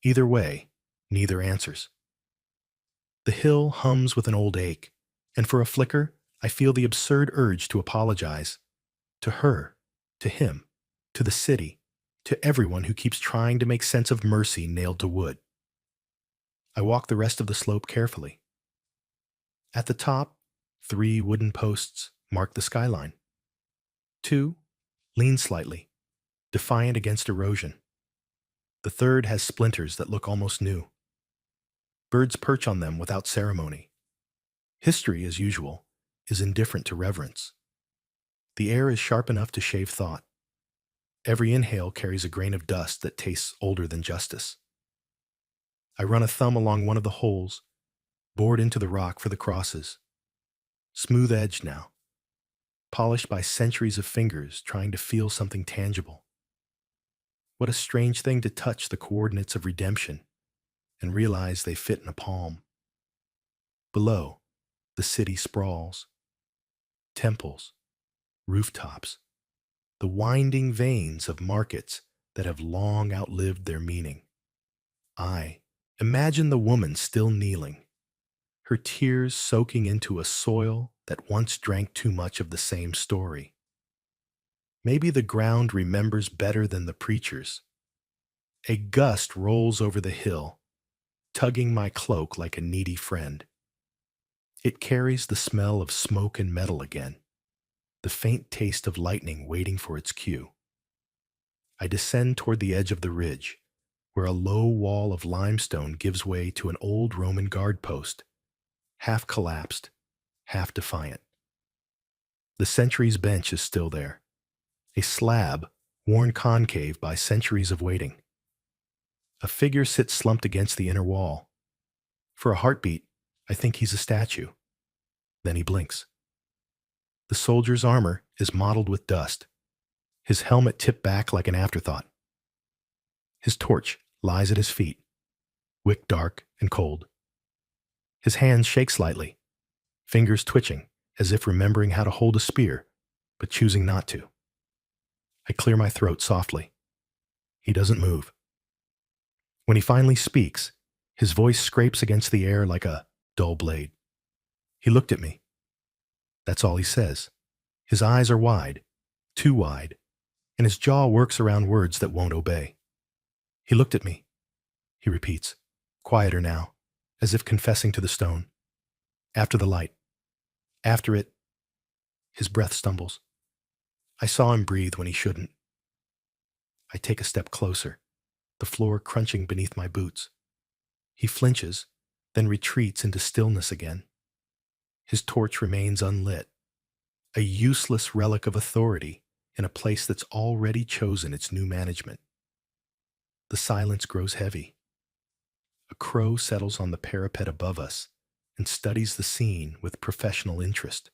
Either way, neither answers. The hill hums with an old ache, and for a flicker, I feel the absurd urge to apologize. To her, to him, to the city, to everyone who keeps trying to make sense of mercy nailed to wood. I walk the rest of the slope carefully. At the top, 3 wooden posts mark the skyline. 2 lean slightly, defiant against erosion. The third has splinters that look almost new. Birds perch on them without ceremony. History, as usual, is indifferent to reverence. The air is sharp enough to shave thought. Every inhale carries a grain of dust that tastes older than justice. I run a thumb along one of the holes, bored into the rock for the crosses. Smooth edged now, polished by centuries of fingers trying to feel something tangible. What a strange thing to touch the coordinates of redemption and realize they fit in a palm. Below, the city sprawls. Temples, rooftops, the winding veins of markets that have long outlived their meaning. I imagine the woman still kneeling, her tears soaking into a soil that once drank too much of the same story. Maybe the ground remembers better than the preachers. A gust rolls over the hill, tugging my cloak like a needy friend. It carries the smell of smoke and metal again, the faint taste of lightning waiting for its cue. I descend toward the edge of the ridge, where a low wall of limestone gives way to an old Roman guard post, half collapsed, half defiant. The sentry's bench is still there, a slab worn concave by centuries of waiting. A figure sits slumped against the inner wall. For a heartbeat, I think he's a statue. Then he blinks. The soldier's armor is mottled with dust, his helmet tipped back like an afterthought. His torch lies at his feet, wick dark and cold. His hands shake slightly, fingers twitching as if remembering how to hold a spear, but choosing not to. I clear my throat softly. He doesn't move. When he finally speaks, his voice scrapes against the air like a dull blade. He looked at me. That's all he says. His eyes are wide, too wide, and his jaw works around words that won't obey. He looked at me, he repeats, quieter now, as if confessing to the stone. After the light. After it. His breath stumbles. I saw him breathe when he shouldn't. I take a step closer, the floor crunching beneath my boots. He flinches, then retreats into stillness again. His torch remains unlit, a useless relic of authority in a place that's already chosen its new management. The silence grows heavy. A crow settles on the parapet above us and studies the scene with professional interest.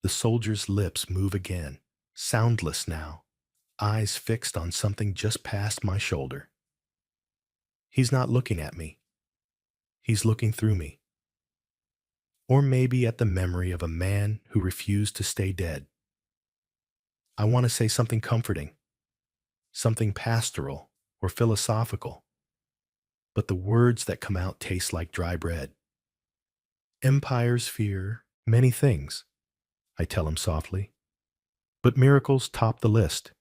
The soldier's lips move again, soundless now, eyes fixed on something just past my shoulder. He's not looking at me. He's looking through me. Or maybe at the memory of a man who refused to stay dead. I want to say something comforting, something pastoral or philosophical, but the words that come out taste like dry bread. Empires fear many things, I tell him softly, but miracles top the list.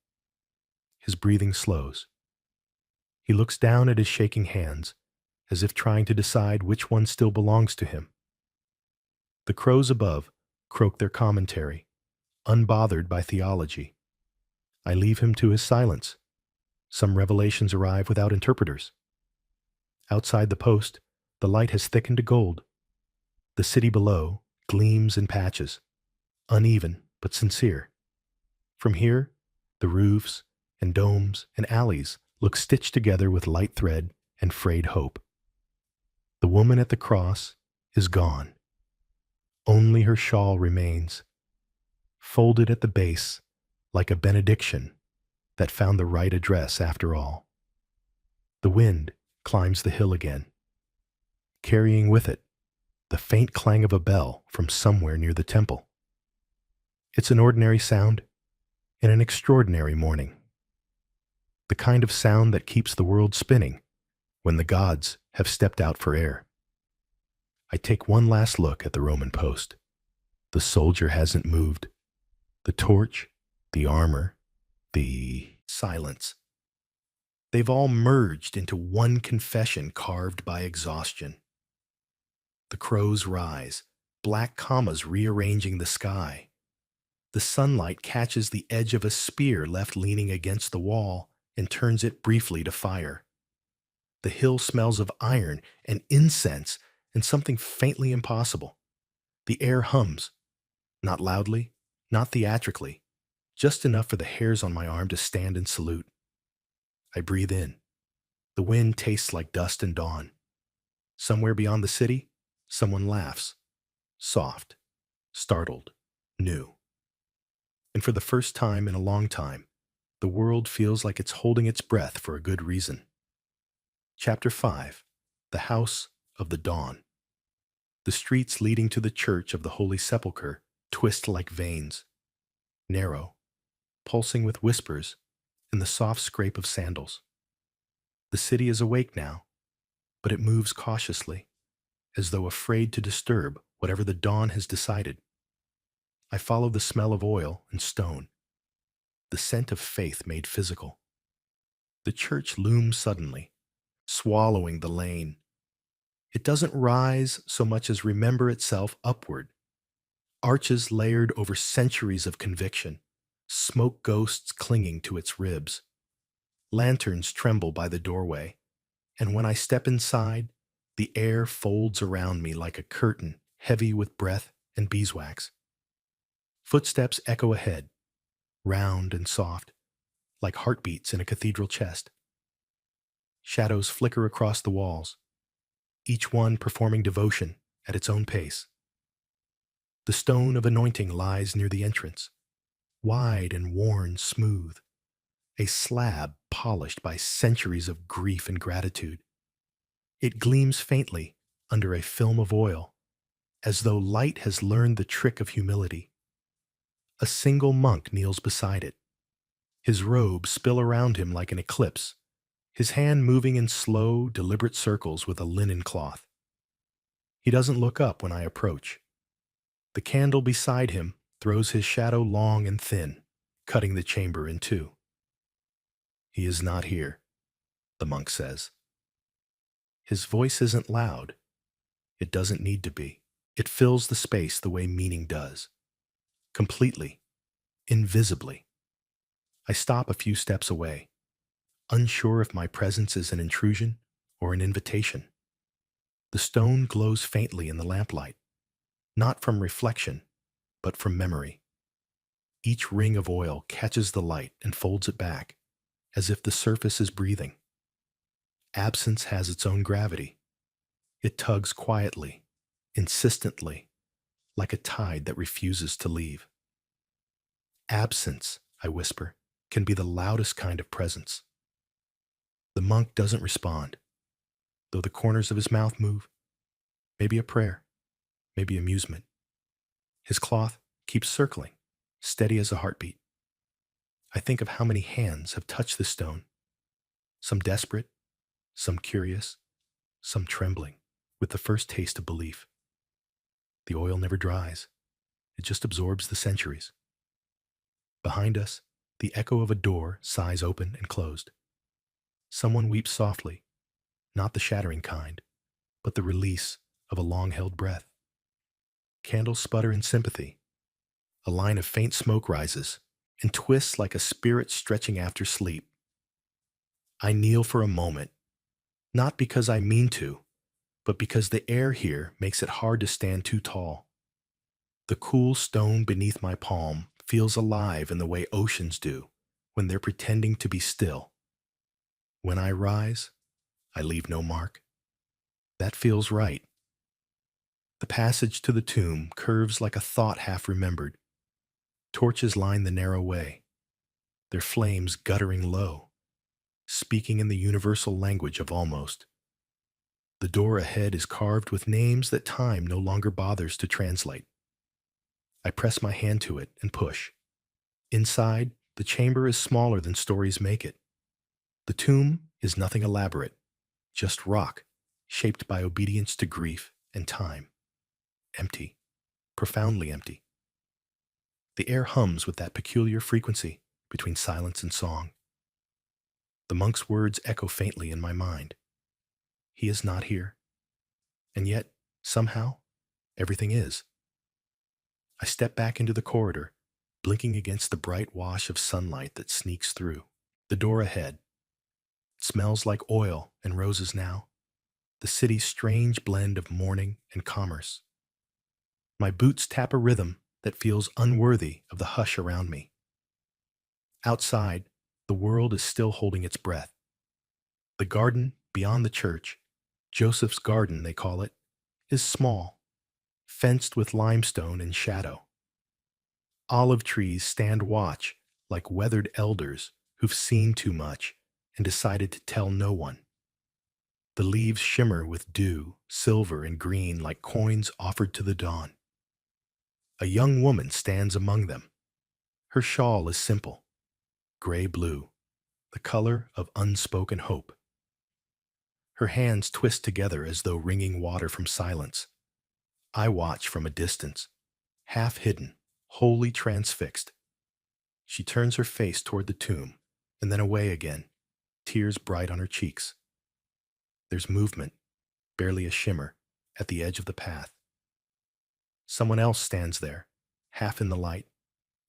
His breathing slows. He looks down at his shaking hands, as if trying to decide which one still belongs to him. The crows above croak their commentary, unbothered by theology. I leave him to his silence. Some revelations arrive without interpreters. Outside the post, the light has thickened to gold. The city below gleams in patches, uneven but sincere. From here, the roofs and domes and alleys look stitched together with light thread and frayed hope. The woman at the cross is gone. Only her shawl remains, folded at the base like a benediction that found the right address after all. The wind climbs the hill again, carrying with it the faint clang of a bell from somewhere near the temple. It's an ordinary sound in an extraordinary morning. The kind of sound that keeps the world spinning when the gods have stepped out for air. I take one last look at the Roman post. The soldier hasn't moved. The torch, the armor, the silence. They've all merged into one confession carved by exhaustion. The crows rise, black commas rearranging the sky. The sunlight catches the edge of a spear left leaning against the wall and turns it briefly to fire. The hill smells of iron and incense and something faintly impossible. The air hums, not loudly, not theatrically, just enough for the hairs on my arm to stand and salute. I breathe in. The wind tastes like dust and dawn. Somewhere beyond the city, someone laughs. Soft, startled, new. And for the first time in a long time, the world feels like it's holding its breath for a good reason. Chapter 5. The House of the Dawn. The streets leading to the Church of the Holy Sepulchre twist like veins, narrow, pulsing with whispers and the soft scrape of sandals. The city is awake now, but it moves cautiously, as though afraid to disturb whatever the dawn has decided. I follow the smell of oil and stone, the scent of faith made physical. The church looms suddenly, swallowing the lane. It doesn't rise so much as remember itself upward, arches layered over centuries of conviction, smoke ghosts clinging to its ribs. Lanterns tremble by the doorway, and when I step inside, the air folds around me like a curtain heavy with breath and beeswax. Footsteps echo ahead, round and soft, like heartbeats in a cathedral chest. Shadows flicker across the walls, each one performing devotion at its own pace. The stone of anointing lies near the entrance, wide and worn smooth, a slab polished by centuries of grief and gratitude. It gleams faintly under a film of oil, as though light has learned the trick of humility. A single monk kneels beside it, his robes spill around him like an eclipse, his hand moving in slow, deliberate circles with a linen cloth. He doesn't look up when I approach. The candle beside him throws his shadow long and thin, cutting the chamber in two. "He is not here," the monk says. His voice isn't loud. It doesn't need to be. It fills the space the way meaning does. Completely, invisibly. I stop a few steps away, unsure if my presence is an intrusion or an invitation. The stone glows faintly in the lamplight, not from reflection, but from memory. Each ring of oil catches the light and folds it back, as if the surface is breathing. Absence has its own gravity. It tugs quietly, insistently, like a tide that refuses to leave. Absence, I whisper, can be the loudest kind of presence. The monk doesn't respond, though the corners of his mouth move. Maybe a prayer, maybe amusement. His cloth keeps circling, steady as a heartbeat. I think of how many hands have touched the stone, some desperate, some curious, some trembling, with the first taste of belief. The oil never dries. It just absorbs the centuries. Behind us, the echo of a door sighs open and closed. Someone weeps softly, not the shattering kind, but the release of a long-held breath. Candles sputter in sympathy. A line of faint smoke rises and twists like a spirit stretching after sleep. I kneel for a moment, not because I mean to, but because the air here makes it hard to stand too tall. The cool stone beneath my palm feels alive in the way oceans do when they're pretending to be still. When I rise, I leave no mark. That feels right. The passage to the tomb curves like a thought half remembered. Torches line the narrow way, their flames guttering low, speaking in the universal language of almost. The door ahead is carved with names that time no longer bothers to translate. I press my hand to it and push. Inside, the chamber is smaller than stories make it. The tomb is nothing elaborate, just rock, shaped by obedience to grief and time. Empty, profoundly empty. The air hums with that peculiar frequency between silence and song. The monk's words echo faintly in my mind. He is not here. And yet, somehow, everything is. I step back into the corridor, blinking against the bright wash of sunlight that sneaks through. The door ahead. It smells like oil and roses now, the city's strange blend of mourning and commerce. My boots tap a rhythm that feels unworthy of the hush around me. Outside, the world is still holding its breath. The garden beyond the church, Joseph's garden they call it, is small, fenced with limestone and shadow. Olive trees stand watch like weathered elders who've seen too much and decided to tell no one. The leaves shimmer with dew, silver and green like coins offered to the dawn. A young woman stands among them. Her shawl is simple, gray-blue, the color of unspoken hope. Her hands twist together as though wringing water from silence. I watch from a distance, half hidden, wholly transfixed. She turns her face toward the tomb, and then away again, tears bright on her cheeks. There's movement, barely a shimmer, at the edge of the path. Someone else stands there, half in the light,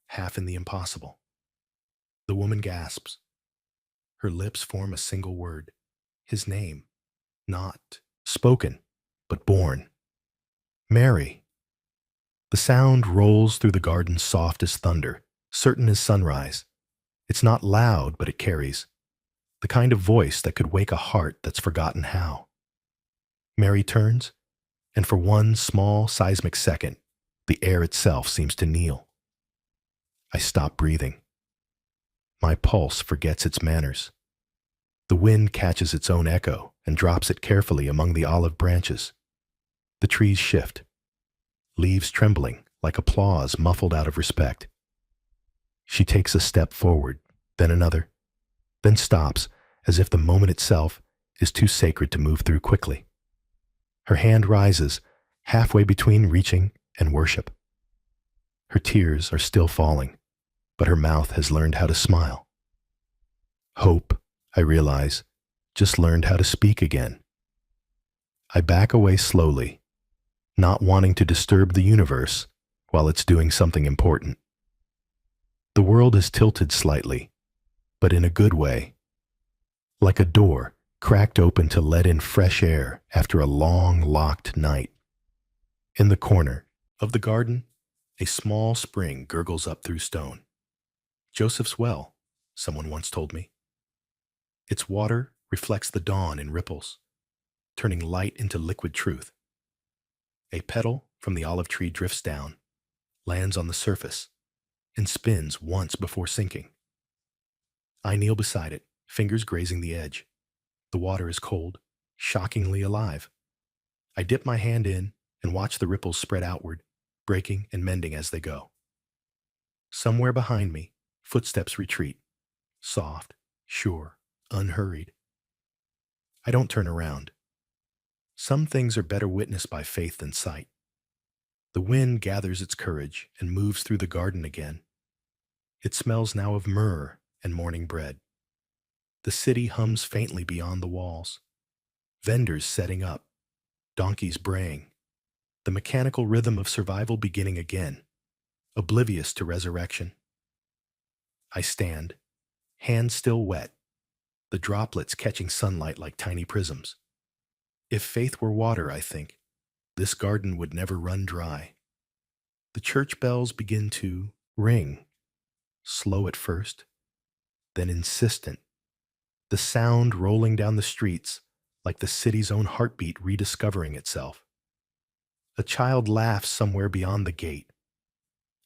half in the impossible. The woman gasps. Her lips form a single word. His name, not spoken, but born. Mary. The sound rolls through the garden soft as thunder, certain as sunrise. It's not loud, but it carries. The kind of voice that could wake a heart that's forgotten how. Mary turns, and for one small seismic second, the air itself seems to kneel. I stop breathing. My pulse forgets its manners. The wind catches its own echo and drops it carefully among the olive branches. The trees shift, leaves trembling like applause muffled out of respect. She takes a step forward, then another, then stops as if the moment itself is too sacred to move through quickly. Her hand rises, halfway between reaching and worship. Her tears are still falling, but her mouth has learned how to smile. Hope, I realize, just learned how to speak again. I back away slowly, not wanting to disturb the universe while it's doing something important. The world is tilted slightly, but in a good way, like a door cracked open to let in fresh air after a long, locked night. In the corner of the garden, a small spring gurgles up through stone. Joseph's well, someone once told me. Its water reflects the dawn in ripples, turning light into liquid truth. A petal from the olive tree drifts down, lands on the surface, and spins once before sinking. I kneel beside it, fingers grazing the edge. The water is cold, shockingly alive. I dip my hand in and watch the ripples spread outward, breaking and mending as they go. Somewhere behind me, footsteps retreat, soft, sure, unhurried. I don't turn around. Some things are better witnessed by faith than sight. The wind gathers its courage and moves through the garden again. It smells now of myrrh and morning bread. The city hums faintly beyond the walls. Vendors setting up, donkeys braying, the mechanical rhythm of survival beginning again, oblivious to resurrection. I stand, hands still wet, the droplets catching sunlight like tiny prisms. If faith were water, I think, this garden would never run dry. The church bells begin to ring, slow at first, then insistent, the sound rolling down the streets like the city's own heartbeat rediscovering itself. A child laughs somewhere beyond the gate.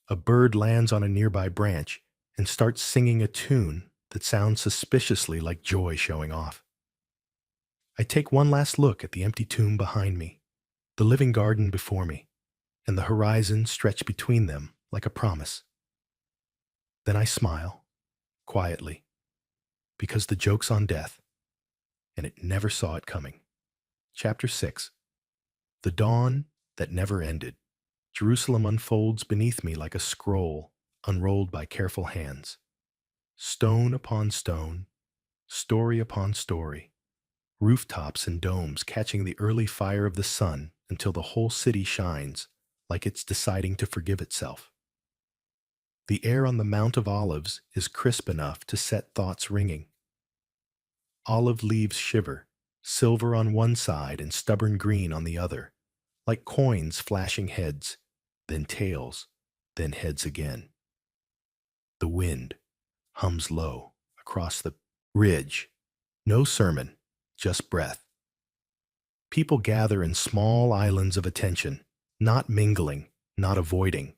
A bird lands on a nearby branch and starts singing a tune that sounds suspiciously like joy showing off. I take one last look at the empty tomb behind me, the living garden before me, and the horizon stretched between them like a promise. Then I smile, quietly, because the joke's on death, and it never saw it coming. Chapter 6. The dawn that never ended. Jerusalem unfolds beneath me like a scroll unrolled by careful hands. Stone upon stone, story upon story, rooftops and domes catching the early fire of the sun until the whole city shines like it's deciding to forgive itself. The air on the Mount of Olives is crisp enough to set thoughts ringing. Olive leaves shiver, silver on one side and stubborn green on the other, like coins flashing heads, then tails, then heads again. The wind hums low across the ridge. No sermon, just breath. People gather in small islands of attention, not mingling, not avoiding,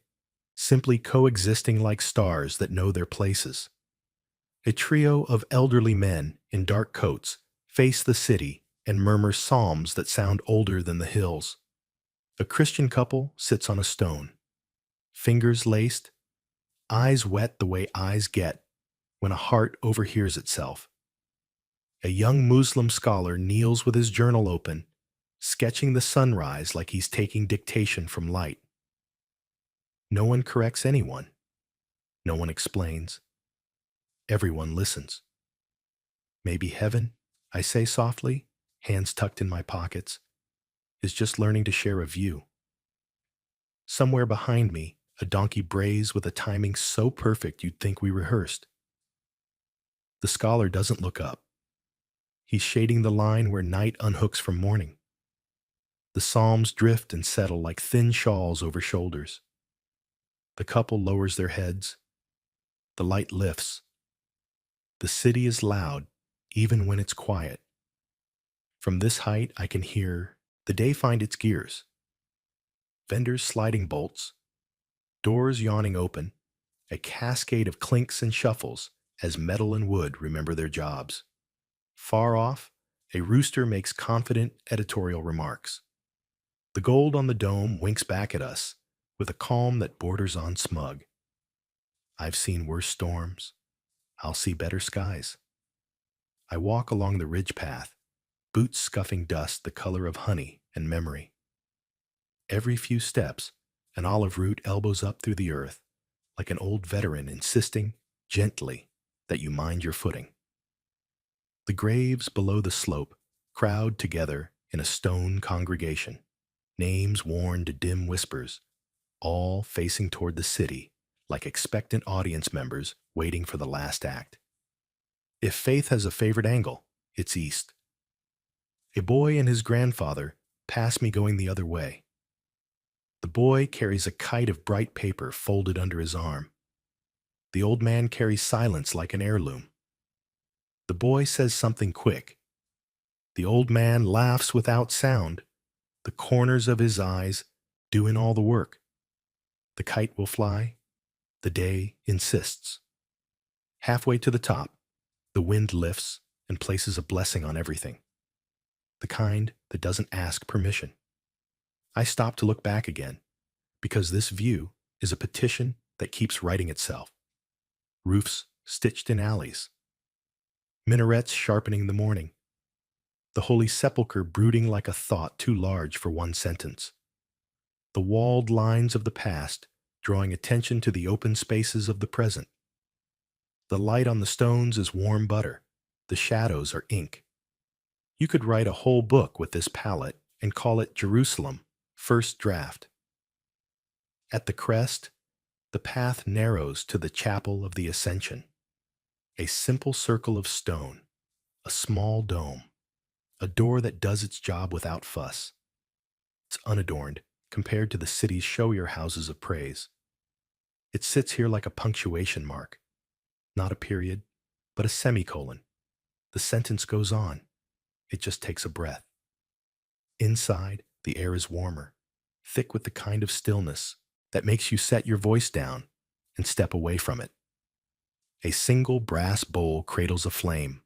simply coexisting like stars that know their places. A trio of elderly men in dark coats face the city and murmur psalms that sound older than the hills. A Christian couple sits on a stone, fingers laced, eyes wet the way eyes get when a heart overhears itself. A young Muslim scholar kneels with his journal open, sketching the sunrise like he's taking dictation from light. No one corrects anyone. No one explains. Everyone listens. Maybe heaven, I say softly, hands tucked in my pockets, is just learning to share a view. Somewhere behind me, a donkey brays with a timing so perfect you'd think we rehearsed. The scholar doesn't look up. He's shading the line where night unhooks from morning. The psalms drift and settle like thin shawls over shoulders. The couple lowers their heads. The light lifts. The city is loud, even when it's quiet. From this height, I can hear the day find its gears. Vendors sliding bolts, doors yawning open, a cascade of clinks and shuffles as metal and wood remember their jobs. Far off, a rooster makes confident editorial remarks. The gold on the dome winks back at us with a calm that borders on smug. I've seen worse storms. I'll see better skies. I walk along the ridge path, boots scuffing dust the color of honey and memory. Every few steps, an olive root elbows up through the earth, like an old veteran insisting, gently, that you mind your footing. The graves below the slope crowd together in a stone congregation, names worn to dim whispers, all facing toward the city like expectant audience members waiting for the last act. If faith has a favorite angle, it's east. A boy and his grandfather pass me going the other way. The boy carries a kite of bright paper folded under his arm. The old man carries silence like an heirloom. The boy says something quick. The old man laughs without sound, the corners of his eyes doing all the work. The kite will fly. The day insists. Halfway to the top, the wind lifts and places a blessing on everything. The kind that doesn't ask permission. I stop to look back again, because this view is a petition that keeps writing itself. Roofs stitched in alleys. Minarets sharpening the morning. The Holy Sepulchre brooding like a thought too large for one sentence. The walled lines of the past drawing attention to the open spaces of the present. The light on the stones is warm butter. The shadows are ink. You could write a whole book with this palette and call it Jerusalem, First Draft. At the crest, the path narrows to the Chapel of the Ascension. A simple circle of stone, a small dome, a door that does its job without fuss. It's unadorned compared to the city's showier houses of praise. It sits here like a punctuation mark, not a period, but a semicolon. The sentence goes on. It just takes a breath. Inside, the air is warmer, thick with the kind of stillness that makes you set your voice down and step away from it. A single brass bowl cradles a flame,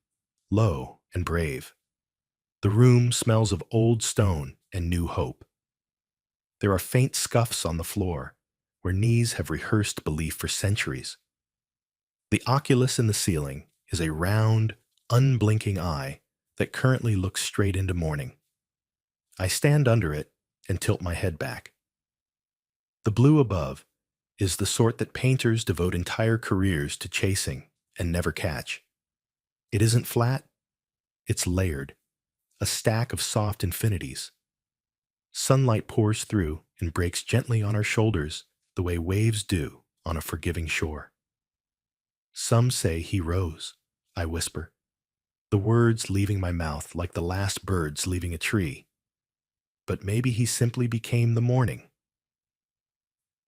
low and brave. The room smells of old stone and new hope. There are faint scuffs on the floor, where knees have rehearsed belief for centuries. The oculus in the ceiling is a round, unblinking eye that currently looks straight into morning. I stand under it and tilt my head back. The blue above is the sort that painters devote entire careers to chasing and never catch. It isn't flat, it's layered, a stack of soft infinities. Sunlight pours through and breaks gently on our shoulders the way waves do on a forgiving shore. Some say he rose, I whisper, the words leaving my mouth like the last birds leaving a tree. But maybe he simply became the morning.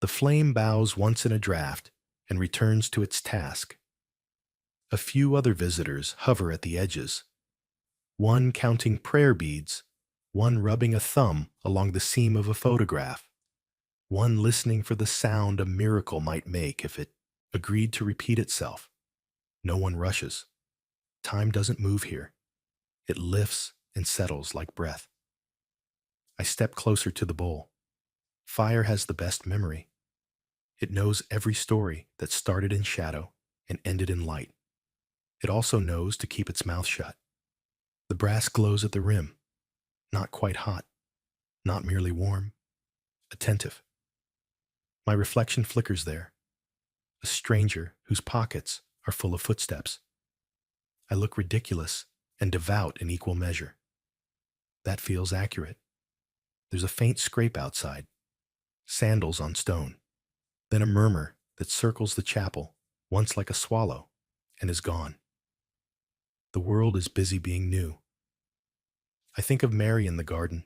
The flame bows once in a draft and returns to its task. A few other visitors hover at the edges, one counting prayer beads, one rubbing a thumb along the seam of a photograph, one listening for the sound a miracle might make if it agreed to repeat itself. No one rushes. Time doesn't move here. It lifts and settles like breath. I step closer to the bowl. Fire has the best memory. It knows every story that started in shadow and ended in light. It also knows to keep its mouth shut. The brass glows at the rim, not quite hot, not merely warm, attentive. My reflection flickers there, a stranger whose pockets are full of footsteps. I look ridiculous and devout in equal measure. That feels accurate. There's a faint scrape outside, sandals on stone, then a murmur that circles the chapel, once like a swallow, and is gone. The world is busy being new. I think of Mary in the garden,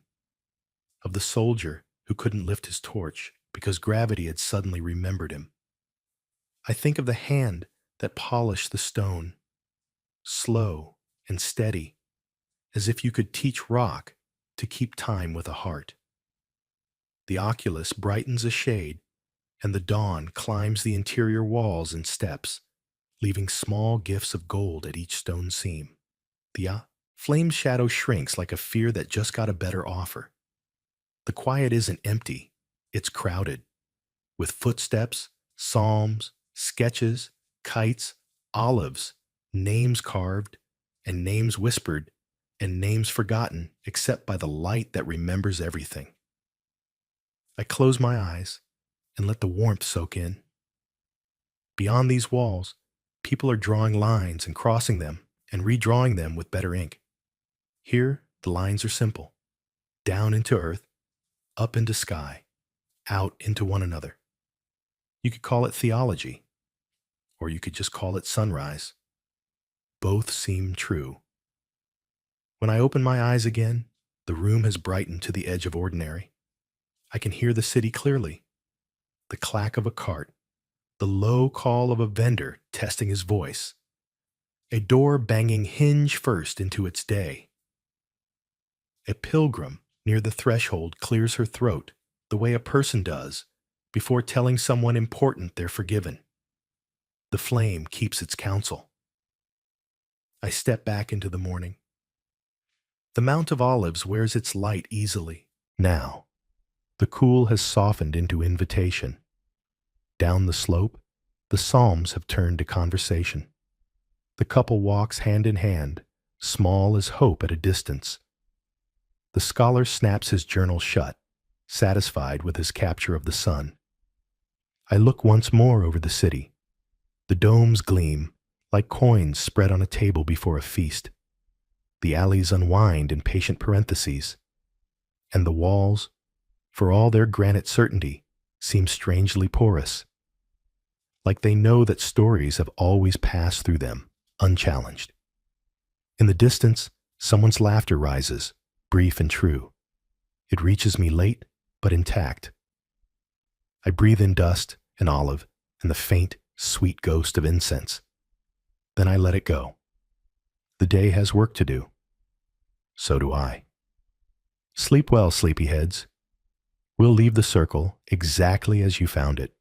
of the soldier who couldn't lift his torch because gravity had suddenly remembered him. I think of the hand that polished the stone, slow and steady, as if you could teach rock to keep time with a heart. The oculus brightens a shade, and the dawn climbs the interior walls and steps, leaving small gifts of gold at each stone seam. The flame shadow shrinks like a fear that just got a better offer. The quiet isn't empty, it's crowded, with footsteps, psalms, sketches, kites, olives, names carved, and names whispered, and names forgotten except by the light that remembers everything. I close my eyes and let the warmth soak in. Beyond these walls, people are drawing lines and crossing them and redrawing them with better ink. Here, the lines are simple. Down into earth, up into sky, out into one another. You could call it theology, or you could just call it sunrise. Both seem true. When I open my eyes again, the room has brightened to the edge of ordinary. I can hear the city clearly. The clack of a cart, the low call of a vendor testing his voice, a door banging hinge first into its day. A pilgrim near the threshold clears her throat the way a person does before telling someone important they're forgiven. The flame keeps its counsel. I step back into the morning. The Mount of Olives wears its light easily. Now, the cool has softened into invitation. Down the slope, the psalms have turned to conversation. The couple walks hand in hand, small as hope at a distance. The scholar snaps his journal shut, satisfied with his capture of the sun. I look once more over the city. The domes gleam, like coins spread on a table before a feast. The alleys unwind in patient parentheses. And the walls, for all their granite certainty, seem strangely porous, like they know that stories have always passed through them, unchallenged. In the distance, someone's laughter rises, brief and true. It reaches me late, but intact. I breathe in dust and olive and the faint, sweet ghost of incense. Then I let it go. The day has work to do. So do I. Sleep well, sleepyheads. We'll leave the circle exactly as you found it.